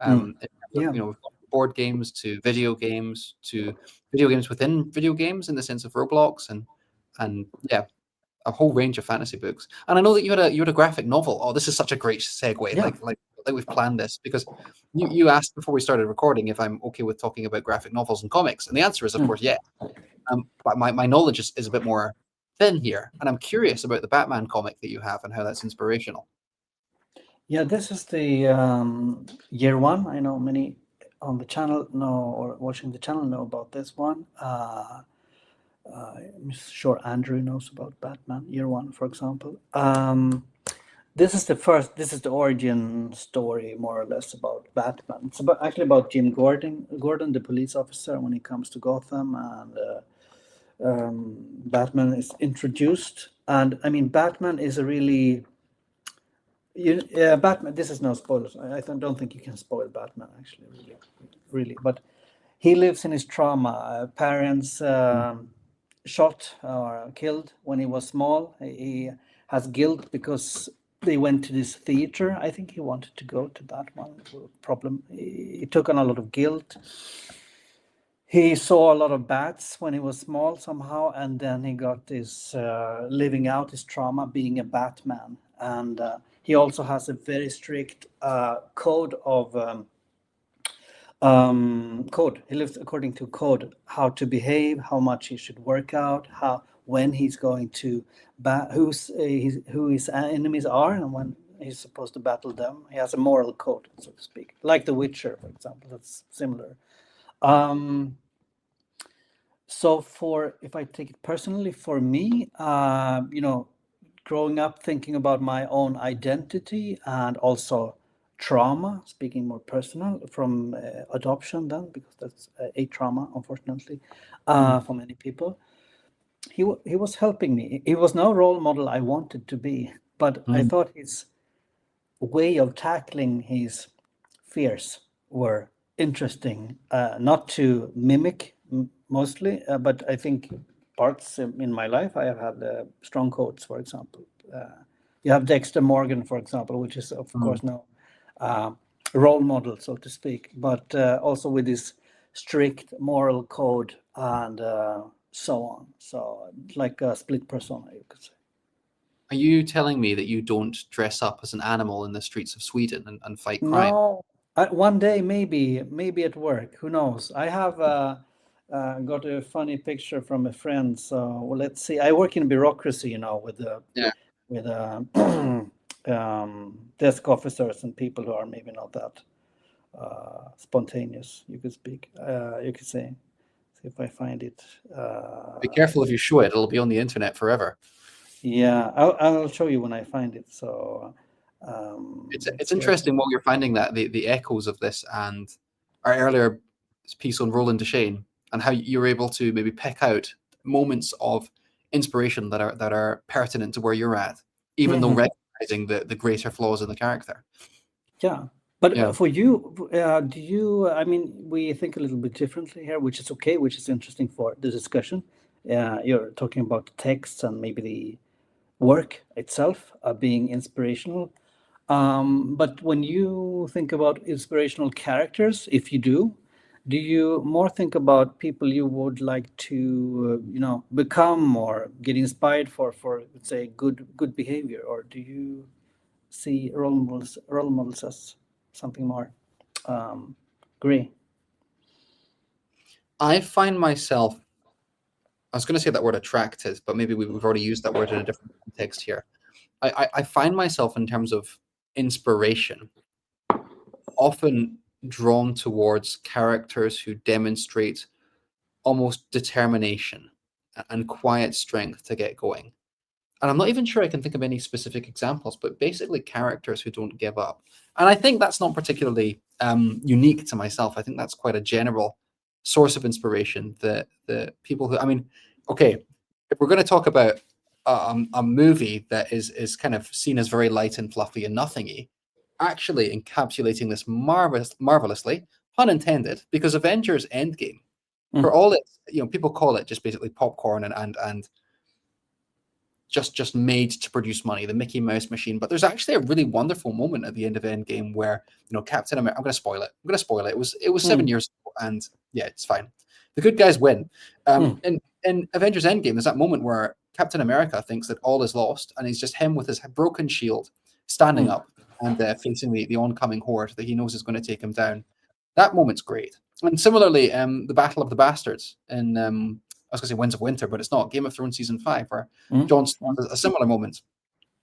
In terms of, we've got board games to video games within video games in the sense of Roblox and a whole range of fantasy books. And I know that you had a graphic novel. Oh, this is such a great segue. Yeah. Like we've planned this because you asked before we started recording if I'm okay with talking about graphic novels and comics, and the answer is of course yes. But my knowledge is a bit more thin here, and I'm curious about the Batman comic that you have and how that's inspirational. Yeah, this is the year one. I know many on the channel know or watching the channel know about this one. I'm sure Andrew knows about Batman Year One, for example. This is the origin story, more or less, about Batman. It's actually about Jim Gordon, the police officer, when he comes to Gotham, and Batman is introduced, and I mean Batman is a really Batman. This is no spoilers. Don't think you can spoil Batman actually, really. But he lives in his trauma. Parents shot or killed when he was small. He has guilt because they went to this theater. I think he wanted to go to that one. Problem. He took on a lot of guilt. He saw a lot of bats when he was small somehow, and then he got this living out his trauma being a Batman. And he also has a very strict code of code. He lives according to code, how to behave, how much he should work out, how when he's going to who his enemies are, and when he's supposed to battle them. He has a moral code, so to speak, like The Witcher, for example. That's similar. So if I take it personally, for me, growing up thinking about my own identity and also trauma, speaking more personal from adoption then, because that's a trauma, unfortunately, for many people. He was helping me. He was no role model I wanted to be, but I thought his way of tackling his fears were interesting, not to mimic mostly, but I think parts in my life I have had strong quotes, for example. You have Dexter Morgan, for example, which is, of course, no role model, so to speak, but also with this strict moral code and so on. So, like a split persona, you could say. Are you telling me that you don't dress up as an animal in the streets of Sweden and fight crime? No, one day maybe at work. Who knows? I have got a funny picture from a friend. So well, let's see. I work in bureaucracy, with Yeah. with desk officers and people who are maybe not that spontaneous. You could say. See if I find it. Be careful if you show it; it'll be on the internet forever. Yeah, I'll show you when I find it. So. It's interesting while you're finding that the echoes of this and our earlier piece on Roland Deschain and how you're able to maybe pick out moments of inspiration that are pertinent to where you're at, even though recognizing the greater flaws in the character. Yeah. But Yeah. for you, do you, I mean, we think a little bit differently here, which is okay, which is interesting for the discussion. You're talking about texts and maybe the work itself being inspirational. But when you think about inspirational characters, if you do you more think about people you would like to, become or get inspired for, let's say, good behavior, or do you see role models as something more gray? I find myself, I was going to say that word attracted, but maybe we've already used that word in a different context here. I find myself in terms of inspiration often drawn towards characters who demonstrate almost determination and quiet strength to get going. And I'm not even sure I can think of any specific examples, but basically characters who don't give up. And I think that's not particularly unique to myself. I think that's quite a general source of inspiration. The people who, I mean, okay, if we're going to talk about a movie that is kind of seen as very light and fluffy and nothingy, actually encapsulating this marvelously, pun intended, because Avengers Endgame, for all it, people call it just basically popcorn and just made to produce money, the Mickey Mouse machine. But there's actually a really wonderful moment at the end of Endgame where, Captain America, I'm going to spoil it. It was 7 years ago, and yeah, it's fine. The good guys win. In Avengers Endgame, there's that moment where Captain America thinks that all is lost, and he's just him with his broken shield, standing up and facing the oncoming horde that he knows is going to take him down. That moment's great. And similarly, the Battle of the Bastards in I was going to say Winds of Winter, but it's not. Game of Thrones season 5, where Jon Snow has a similar moment.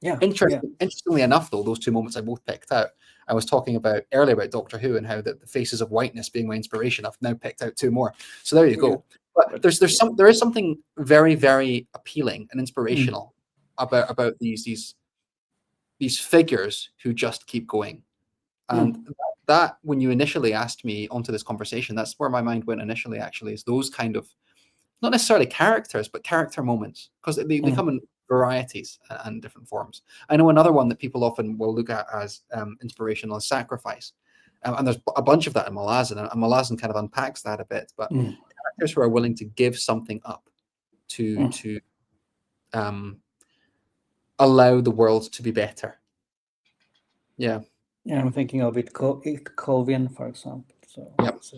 Yeah. Interestingly enough, though, those two moments I both picked out. I was talking about earlier about Doctor Who and how the faces of whiteness being my inspiration. I've now picked out two more. So there you go. But there is something very, very appealing and inspirational about these figures who just keep going. And that, when you initially asked me onto this conversation, that's where my mind went initially, actually, is those kind of not necessarily characters, but character moments, because they come in varieties and different forms. I know another one that people often will look at as inspirational is sacrifice. And there's a bunch of that in Malazan, and Malazan kind of unpacks that a bit. But characters who are willing to give something up to allow the world to be better. Yeah. Yeah, I'm thinking of Itkovian, for example. So Yep. it's a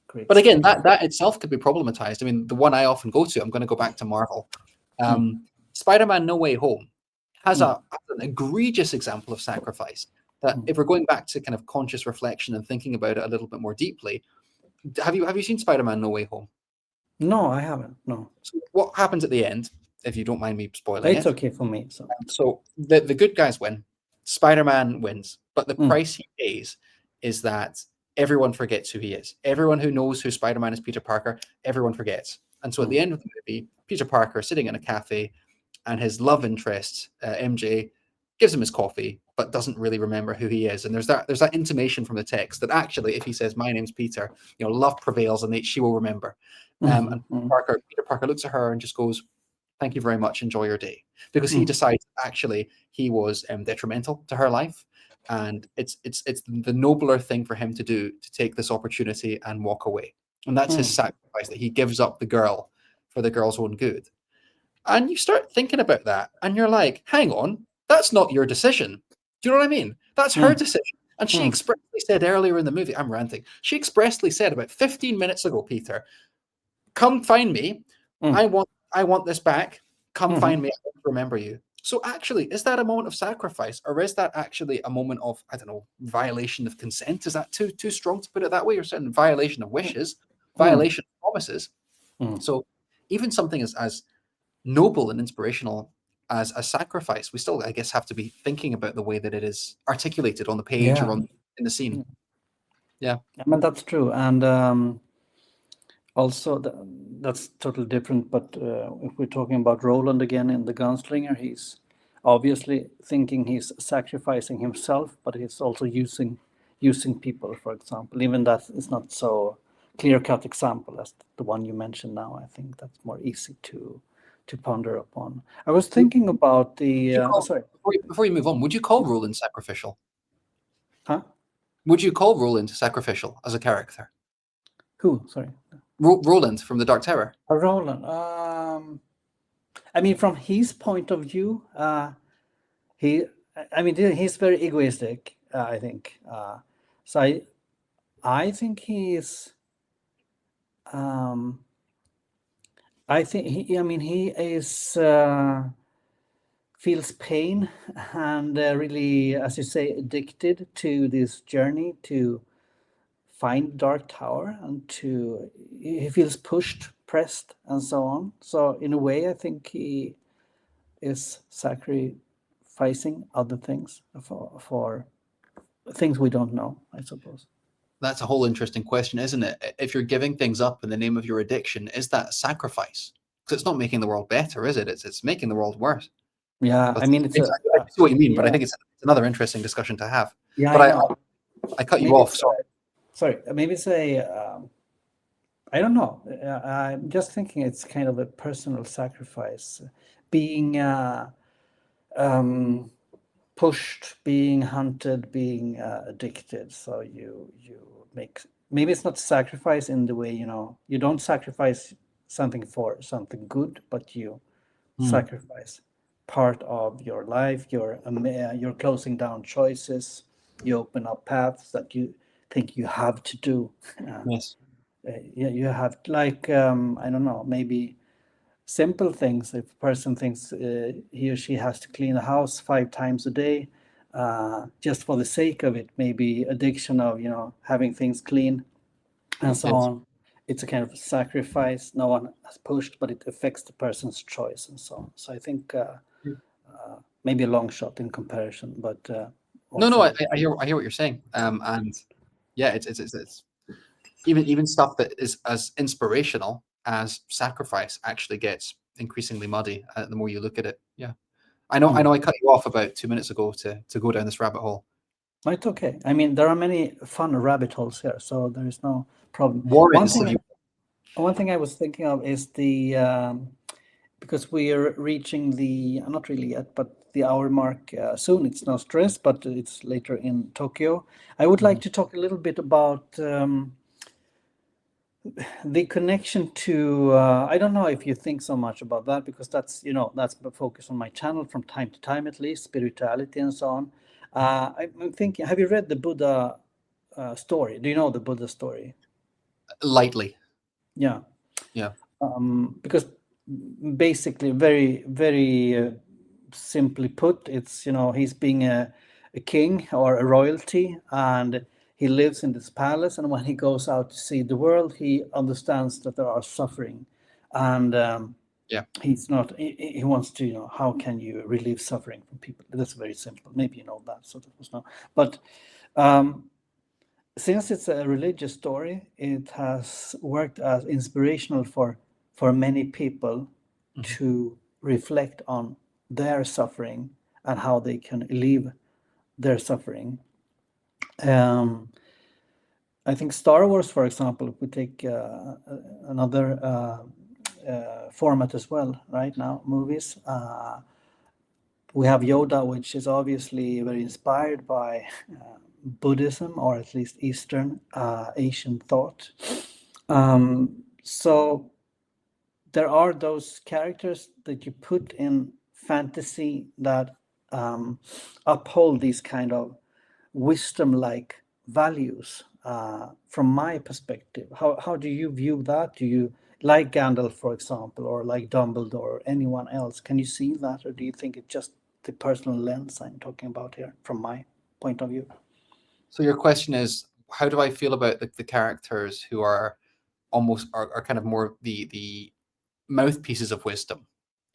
great But again, story. that itself could be problematized. I mean, the one I often go to, I'm going to go back to Marvel. Spider-Man No Way Home has an egregious example of sacrifice that if we're going back to kind of conscious reflection and thinking about it a little bit more deeply, have you seen Spider-Man No Way Home? No, I haven't. No. So what happens at the end, if you don't mind me spoiling It's it? okay for me. So the good guys win. Spider-Man wins, but the price he pays is that everyone forgets who he is. Everyone who knows who Spider-Man is, Peter Parker, everyone forgets. And so at the end of the movie, Peter Parker is sitting in a cafe, and his love interest, MJ, gives him his coffee, but doesn't really remember who he is. And there's that intimation from the text that actually, if he says, "My name's Peter," love prevails, and she will remember. And Peter Parker looks at her and just goes, "Thank you very much. Enjoy your day," because he decides actually he was detrimental to her life, and it's the nobler thing for him to do to take this opportunity and walk away, and that's his sacrifice, that he gives up the girl for the girl's own good. And you start thinking about that, and you're like, "Hang on, that's not your decision." Do you know what I mean? That's her decision. And she expressly said earlier in the movie, I'm ranting. She expressly said about 15 minutes ago, Peter, "Come find me. I want this back. Come find me. I want to remember you." So actually, is that a moment of sacrifice, or is that actually a moment of, I don't know, violation of consent? Is that too strong to put it that way? Or certain violation of wishes, violation of promises? So even something as noble and inspirational as a sacrifice, we still, I guess, have to be thinking about the way that it is articulated on the page or in the scene. Yeah. I mean, that's true. And also, that's totally different. But if we're talking about Roland again in The Gunslinger, he's obviously thinking he's sacrificing himself, but he's also using people, for example. Even that is not so clear-cut example as the one you mentioned now. I think that's more easy to ponder upon. I was thinking about the sorry. Before you move on, would you call Roland sacrificial? Huh? Would you call Roland sacrificial as a character? Who? Sorry. Roland from the Dark Tower. Roland. I mean, from his point of view, he's very egoistic. I think. So I think he's. I think he. I mean, he is. Feels pain and really, as you say, addicted to this journey to find Dark Tower, and he feels pushed, pressed, and so on. So in a way, I think he is sacrificing other things for things we don't know, I suppose. That's a whole interesting question, isn't it? If you're giving things up in the name of your addiction, is that a sacrifice? Because it's not making the world better, is it? It's making the world worse. Yeah, But I mean, I see what you mean, but I think it's another interesting discussion to have. Yeah, but I cut you off. Sorry, maybe say, I don't know. I'm just thinking it's kind of a personal sacrifice, being pushed, being hunted, being addicted. So you make, maybe it's not sacrifice in the way, you don't sacrifice something for something good, but you sacrifice part of your life. You're closing down choices. You open up paths that you think you have to do. Yes. You have, like, I don't know, maybe simple things. If a person thinks he or she has to clean the house 5 times a day, just for the sake of it, maybe addiction of having things clean and so on. It's a kind of sacrifice. No one has pushed, but it affects the person's choice and so on. So I think maybe a long shot in comparison, but no, I hear what you're saying. And yeah, it's even stuff that is as inspirational as sacrifice actually gets increasingly muddy the more you look at it. Yeah, I know I cut you off about 2 minutes ago to go down this rabbit hole. It's okay. I mean, there are many fun rabbit holes here, so there is no problem. Warrens, One thing I was thinking of is the because we are reaching the not really yet, but the hour mark soon. It's no stress, but it's later in Tokyo. I would like Mhm. to talk a little bit about the connection to. I don't know if you think so much about that because that's that's the focus on my channel from time to time, at least spirituality and so on. I'm thinking, have you read the Buddha story? Do you know the Buddha story? Lightly. Yeah. Yeah. Because basically, very, very simply put, it's he's being a king or a royalty, and he lives in this palace. And when he goes out to see the world, he understands that there are suffering, and Yeah. he's not. He wants to, how can you relieve suffering from people? That's very simple. Maybe you know that, so that was not. But um, since it's a religious story, it has worked as inspirational for many people Mhm. to reflect on their suffering and how they can relieve their suffering. Um, I think Star Wars, for example, if we take another format as well, right now, movies. We have Yoda, which is obviously very inspired by Buddhism, or at least Eastern Asian thought. So there are those characters that you put in fantasy that uphold these kind of wisdom-like values. From my perspective, how do you view that? Do you like Gandalf, for example, or like Dumbledore, or anyone else? Can you see that, or do you think it's just the personal lens I'm talking about here, from my point of view? So your question is, how do I feel about the characters who are almost are kind of more the mouthpieces of wisdom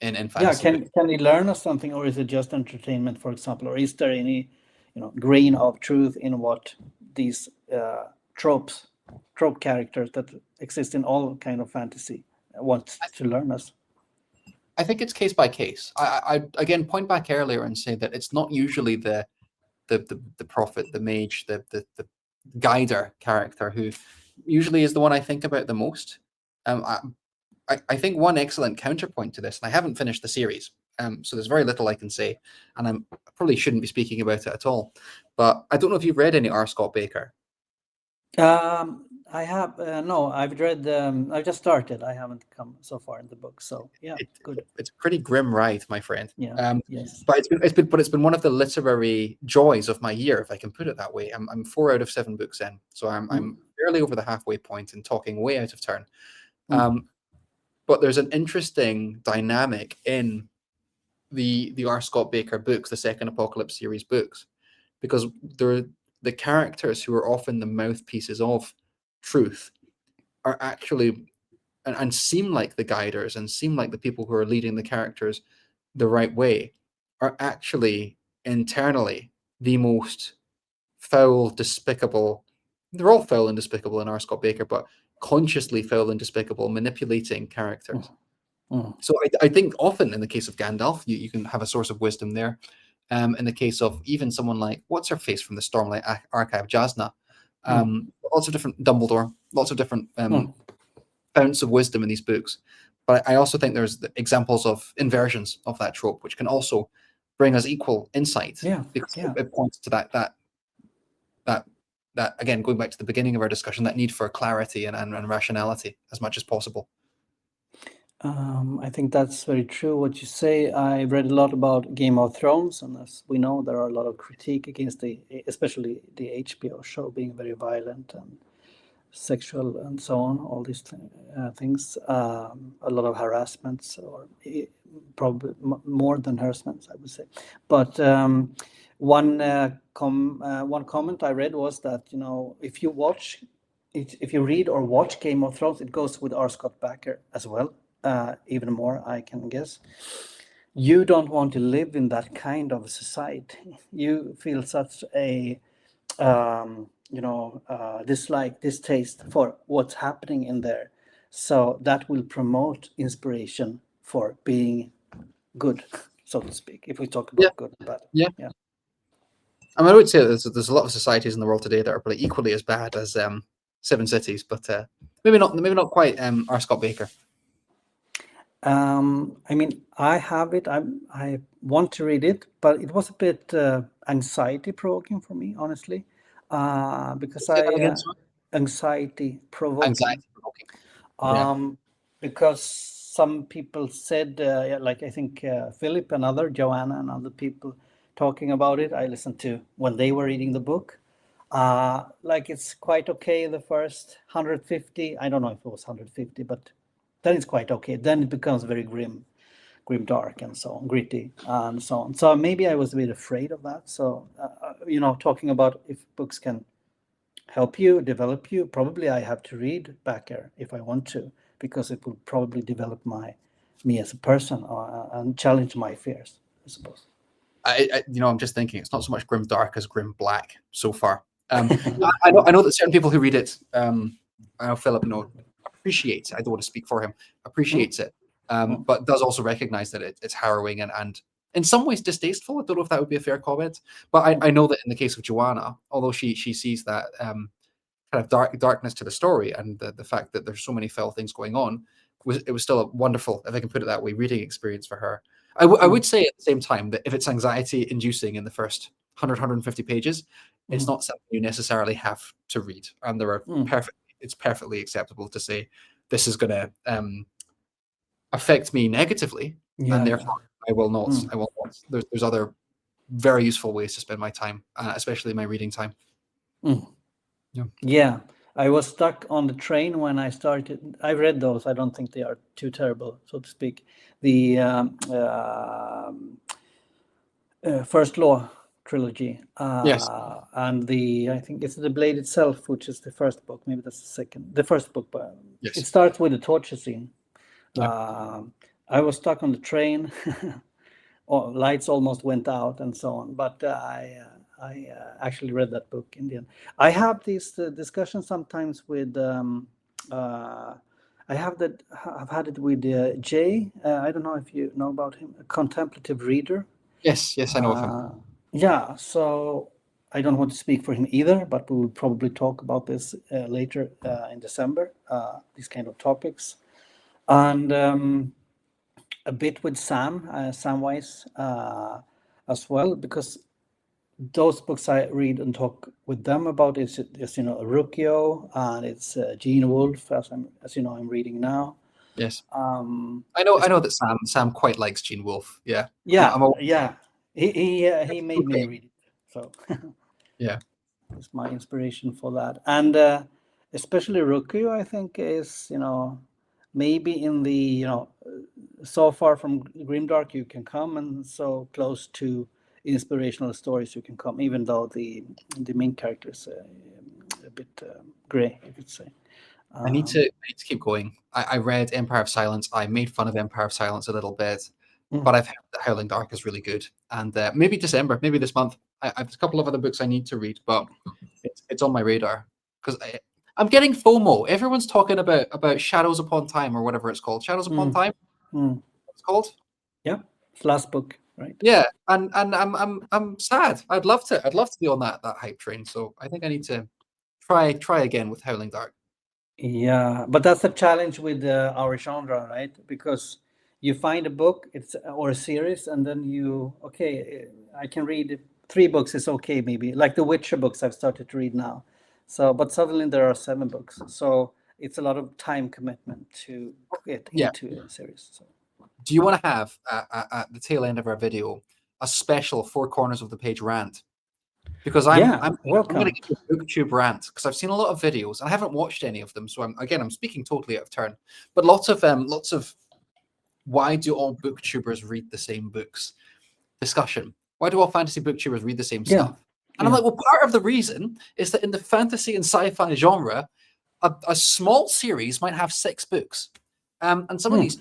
in Yeah, fantasy books? can he learn us something, or is it just entertainment, for example, or is there any, grain of truth in what these trope characters that exist in all kind of fantasy want to learn us? I think it's case by case. I again point back earlier and say that it's not usually the prophet, the mage, the guider character who usually is the one I think about the most. Um, I think one excellent counterpoint to this, and I haven't finished the series, so there's very little I can say, and I probably shouldn't be speaking about it at all. But I don't know if you've read any R. Scott Baker. I have no, I've read. I've just started. I haven't come so far in the book. So yeah, it, good. it's a pretty grim ride, my friend. Yeah. Yes. But it's been one of the literary joys of my year, if I can put it that way. I'm 4 out of 7 books in, so I'm Mm, barely over the halfway point and talking way out of turn. mm, Um, but there's an interesting dynamic in the R. Scott Baker books, the Second Apocalypse series books, because they're the characters who are often the mouthpieces of truth are actually and seem like the guiders and seem like the people who are leading the characters the right way are actually internally the most foul, despicable. They're all foul and despicable in R. Scott Baker, but consciously foul and despicable, manipulating characters. mm, mm, So I think often in the case of Gandalf, you can have a source of wisdom there. In the case of even someone like what's her face from the Stormlight Archive, Jasna, mm, lots of different Dumbledore, lots of different mm. founts of wisdom in these books. But I also think there's examples of inversions of that trope, which can also bring us equal insight Yeah. because Yeah. it points to that that again, going back to the beginning of our discussion, that need for clarity and rationality as much as possible. I think that's very true what you say. I read a lot about Game of Thrones, and as we know, there are a lot of critique against especially the HBO show being very violent and sexual and so on. All these things, a lot of harassments, or probably more than harassments, I would say. But one comment I read was that if you watch if you read or watch Game of Thrones, it goes with R. Scott Bakker as well. Even more, I can guess. You don't want to live in that kind of society. You feel such a dislike, distaste for what's happening in there. So that will promote inspiration for being good, so to speak. If we talk Yeah, about good and bad, yeah. yeah. I mean, I would say there's a lot of societies in the world today that are probably equally as bad as Seven Cities, but Maybe not quite R. Scott Baker. I mean, I have it. I want to read it, but it was a bit anxiety provoking for me, honestly, because Say that again, sorry. anxiety provoking. Anxiety provoking. Yeah. Um, because some people said, yeah, like I think Philip and other Joanna and other people talking about it. I listened to when they were reading the book. Like it's quite okay the first 150. I don't know if it was 150, but then it's quite okay. Then it becomes very grim dark and so on, gritty and so on. So maybe I was a bit afraid of that. So talking about if books can help you, develop you, probably I have to read Backer if I want to, because it will probably develop me as a person and challenge my fears, I suppose. I'm just thinking it's not so much grim dark as grim black so far. I know that certain people who read it, I know Philip appreciates. I don't want to speak for him. Appreciates it, but does also recognize that it's harrowing and in some ways distasteful. I don't know if that would be a fair comment, but I know that in the case of Joanna, although she sees that kind of darkness to the story and the fact that there's so many foul things going on, it was still a wonderful, if I can put it that way, reading experience for her. I would say at the same time that if it's anxiety inducing in the first 150 pages, it's not something you necessarily have to read. And it's perfectly acceptable to say this is going to affect me negatively, Yeah, and yeah. therefore I will not. I will not. There's other very useful ways to spend my time, especially my reading time. Yeah, I was stuck on the train when I started. I read those. I don't think they are too terrible, so to speak. The First Law trilogy, Yes. and I think it's The Blade itself, which is the first book. Maybe that's the second. The first book, but Yes. it starts with a torture scene. Yeah. I was stuck on the train. Lights almost went out and so on. But I actually read that book in the end. I have these discussions sometimes with. I've had it with Jay. I don't know if you know about him, a contemplative reader. Yes, I know of him. Yeah, so I don't want to speak for him either, but we will probably talk about this later in December, these kind of topics. And a bit with Sam Weiss as well, because those books I read and talk with them about is Rukio, and it's Gene Wolfe, as you know, I'm reading now. Yes. I know that Sam quite likes Gene Wolfe. Yeah. Yeah. He made me read it, so yeah. it's my inspiration for that. And especially Rukio, I think is maybe in the so far from grimdark you can come, and so close to inspirational stories you can come, even though the main character is a bit gray, you could say. I need to keep going. I read Empire of Silence. I made fun of Empire of Silence a little bit, but I've heard that Howling Dark is really good. And maybe December, maybe this month, I have a couple of other books I need to read, but it's on my radar because I'm getting FOMO. Everyone's talking about Shadows Upon Time or whatever it's called. Shadows Upon Time. It's called. Yeah, it's last book, right? Yeah, and I'm sad. I'd love to be on that hype train. So I think I need to try again with Howling Dark. Yeah, but that's a challenge with our genre, right? Because you find a book, or a series, and then I can read 3 books is okay, maybe like the Witcher books I've started to read now. So, but suddenly there are 7 books, so it's a lot of time commitment to get into a series. So. Do you want to have at the tail end of our video a special Four Corners of the Page rant? Because I'm going to give a BookTube rant because I've seen a lot of videos and I haven't watched any of them, so I'm speaking totally out of turn. But lots of why do all booktubers read the same books? Discussion. Why do all fantasy booktubers read the same stuff? And I'm like, well, part of the reason is that in the fantasy and sci-fi genre, a small series might have 6 books, and some of these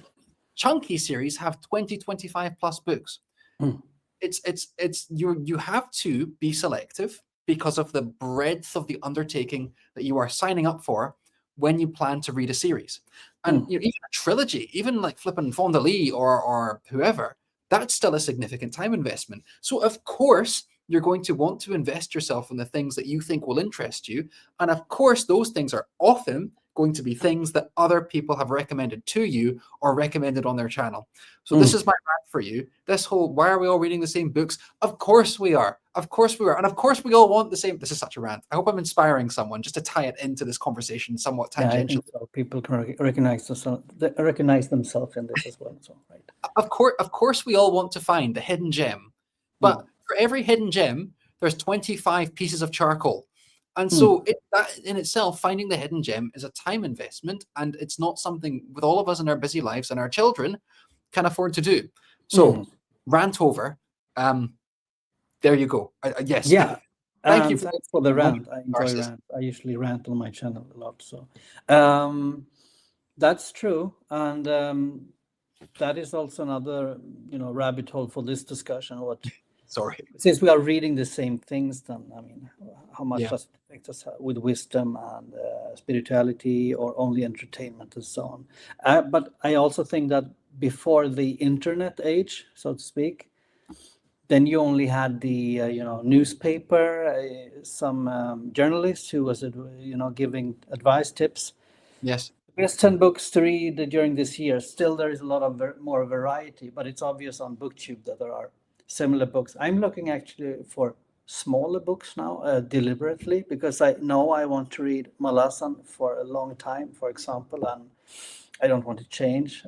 chunky series have 20, 25 plus books. You have to be selective because of the breadth of the undertaking that you are signing up for when you plan to read a series. And even a trilogy, even like flipping Fonda Lee or whoever, that's still a significant time investment. So of course you're going to want to invest yourself in the things that you think will interest you. And of course those things are often going to be things that other people have recommended to you or recommended on their channel. So this is my rant for you. This whole, why are we all reading the same books? Of course we are. Of course we are. And of course we all want the same. This is such a rant. I hope I'm inspiring someone just to tie it into this conversation somewhat Yeah, I tangentially. think so. People can recognize themselves in this as well. So, right. Of course we all want to find the hidden gem. But for every hidden gem, there's 25 pieces of charcoal. And so that in itself, finding the hidden gem is a time investment, and it's not something with all of us in our busy lives and our children can afford to do. So rant over. There you go. Yes. Yeah. Thank you Thanks for the rant. I enjoy narcissist. rant. I usually rant on my channel a lot. So that's true. And that is also another, rabbit hole for this discussion. Sorry. Since we are reading the same things, then I mean, how much Yeah. does it affect us with wisdom and spirituality, or only entertainment and so on? But I also think that before the internet age, so to speak, then you only had the newspaper, some journalists who was giving advice, tips. Yes. Best 10 books to read during this year. Still, there is a lot of more variety, but it's obvious on BookTube that there are similar books. I'm looking actually for smaller books now, deliberately, because I know I want to read Malazan for a long time, for example, and I don't want to change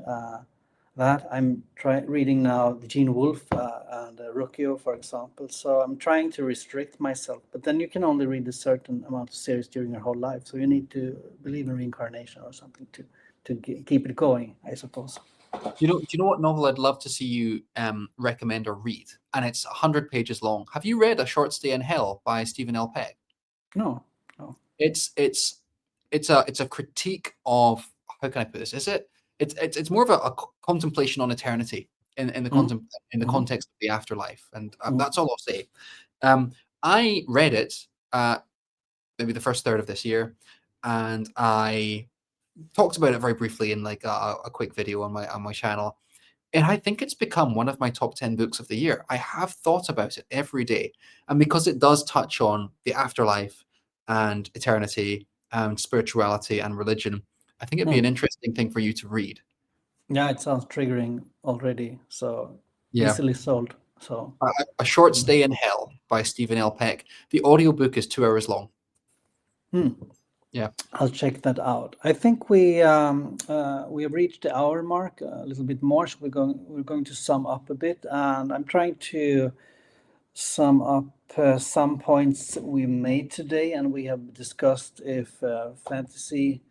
that. I'm reading now the Gene Wolfe and Rukkio, for example. So I'm trying to restrict myself. But then you can only read a certain amount of series during your whole life. So you need to believe in reincarnation or something to keep it going, I suppose. Do you know what novel I'd love to see you recommend or read? And it's 100 pages long. Have you read A Short Stay in Hell by Stephen L. Peck? No. It's a critique of, how can I put this? It's more of a contemplation on eternity in the context of the afterlife, and that's all I'll say. I read it maybe the first third of this year, and I talked about it very briefly in like a quick video on my channel. And I think it's become one of my top 10 books of the year. I have thought about it every day. And because it does touch on the afterlife and eternity and spirituality and religion, I think it'd be an interesting thing for you to read. Yeah, it sounds triggering already. So easily sold. So A Short Stay in Hell by Stephen L. Peck. The audiobook is 2 hours long. Yeah. I'll check that out. I think we have reached the hour mark, a little bit more. So we're going to sum up a bit, and I'm trying to sum up some points we made today, and we have discussed if fantasy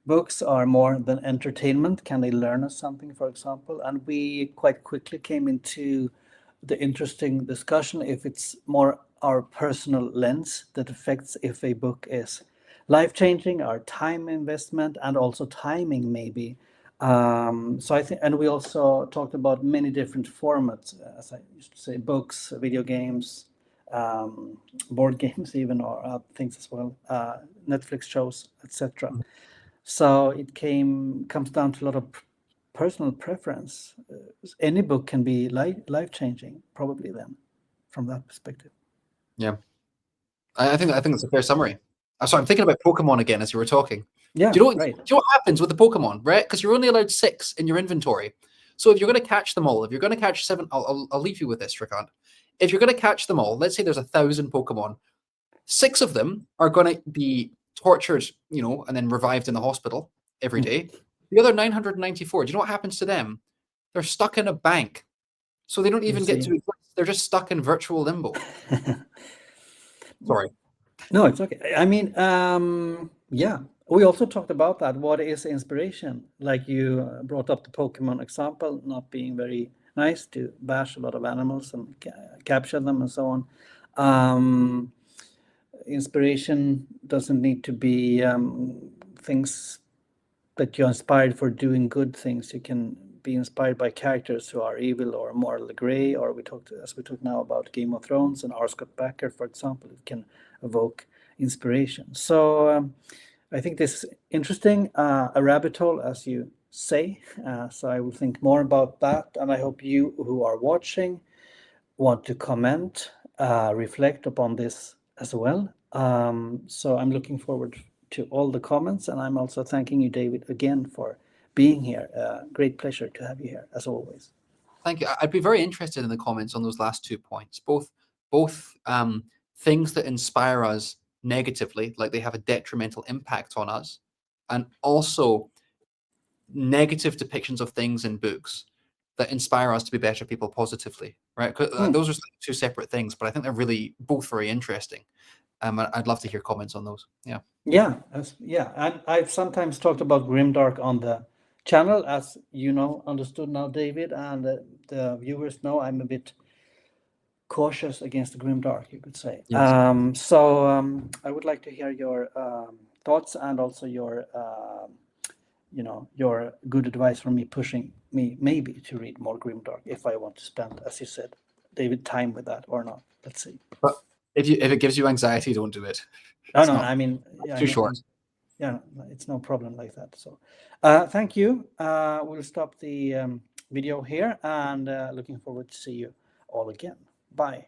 books are more than entertainment. Can they learn us something, for example? And we quite quickly came into the interesting discussion if it's more our personal lens that affects if a book is life-changing, our time investment, and also timing maybe. So I think, and we also talked about many different formats, as I used to say, books, video games, board games even, or other things as well, Netflix shows, etc. So it comes down to a lot of personal preference. Any book can be life-changing, probably then, from that perspective. Yeah. I think that's a fair summary. So I'm thinking about Pokemon again as you were talking. Yeah, do you know right. what happens with the Pokemon, right? Because you're only allowed 6 in your inventory. So if you're going to catch them all, if you're going to catch 7, I'll leave you with this, Shrikant. If you're going to catch them all, let's say there's 1,000 Pokemon, 6 of them are going to be tortured, and then revived in the hospital every day. The other 994, do you know what happens to them? They're stuck in a bank. So they don't even get to exist. They're just stuck in virtual limbo. Sorry. No, it's okay. I mean, yeah, we also talked about that. What is inspiration? Like you brought up the Pokemon example, not being very nice to bash a lot of animals and capture them and so on. Inspiration doesn't need to be things that you're inspired for doing good things. You can be inspired by characters who are evil or morally gray, or we talked now about Game of Thrones and R. Scott Bakker, for example. It can evoke inspiration. So I think this is interesting, a rabbit hole, as you say. So I will think more about that, and I hope you who are watching want to comment, reflect upon this as well. So I'm looking forward to all the comments, and I'm also thanking you, David, again for being here. Great pleasure to have you here, as always. Thank you. I'd be very interested in the comments on those last 2 points, both things that inspire us negatively, like they have a detrimental impact on us, and also negative depictions of things in books that inspire us to be better people positively, right? Those are two separate things, but I think they're really both very interesting. I'd love to hear comments on those. Yeah. Yeah, and I've sometimes talked about grimdark on the channel, as you know, understood now, David, and the viewers know I'm a bit cautious against the grimdark, you could say. Yes. I would like to hear your thoughts and also your your good advice from me, pushing me maybe to read more grimdark if I want to spend, as you said, David, time with that or not. Let's see. But if it gives you anxiety, don't do it. Oh, It's no, not I mean, yeah, too short. yeah, it's no problem like that. So, thank you. We'll stop the video here, and looking forward to see you all again. Bye.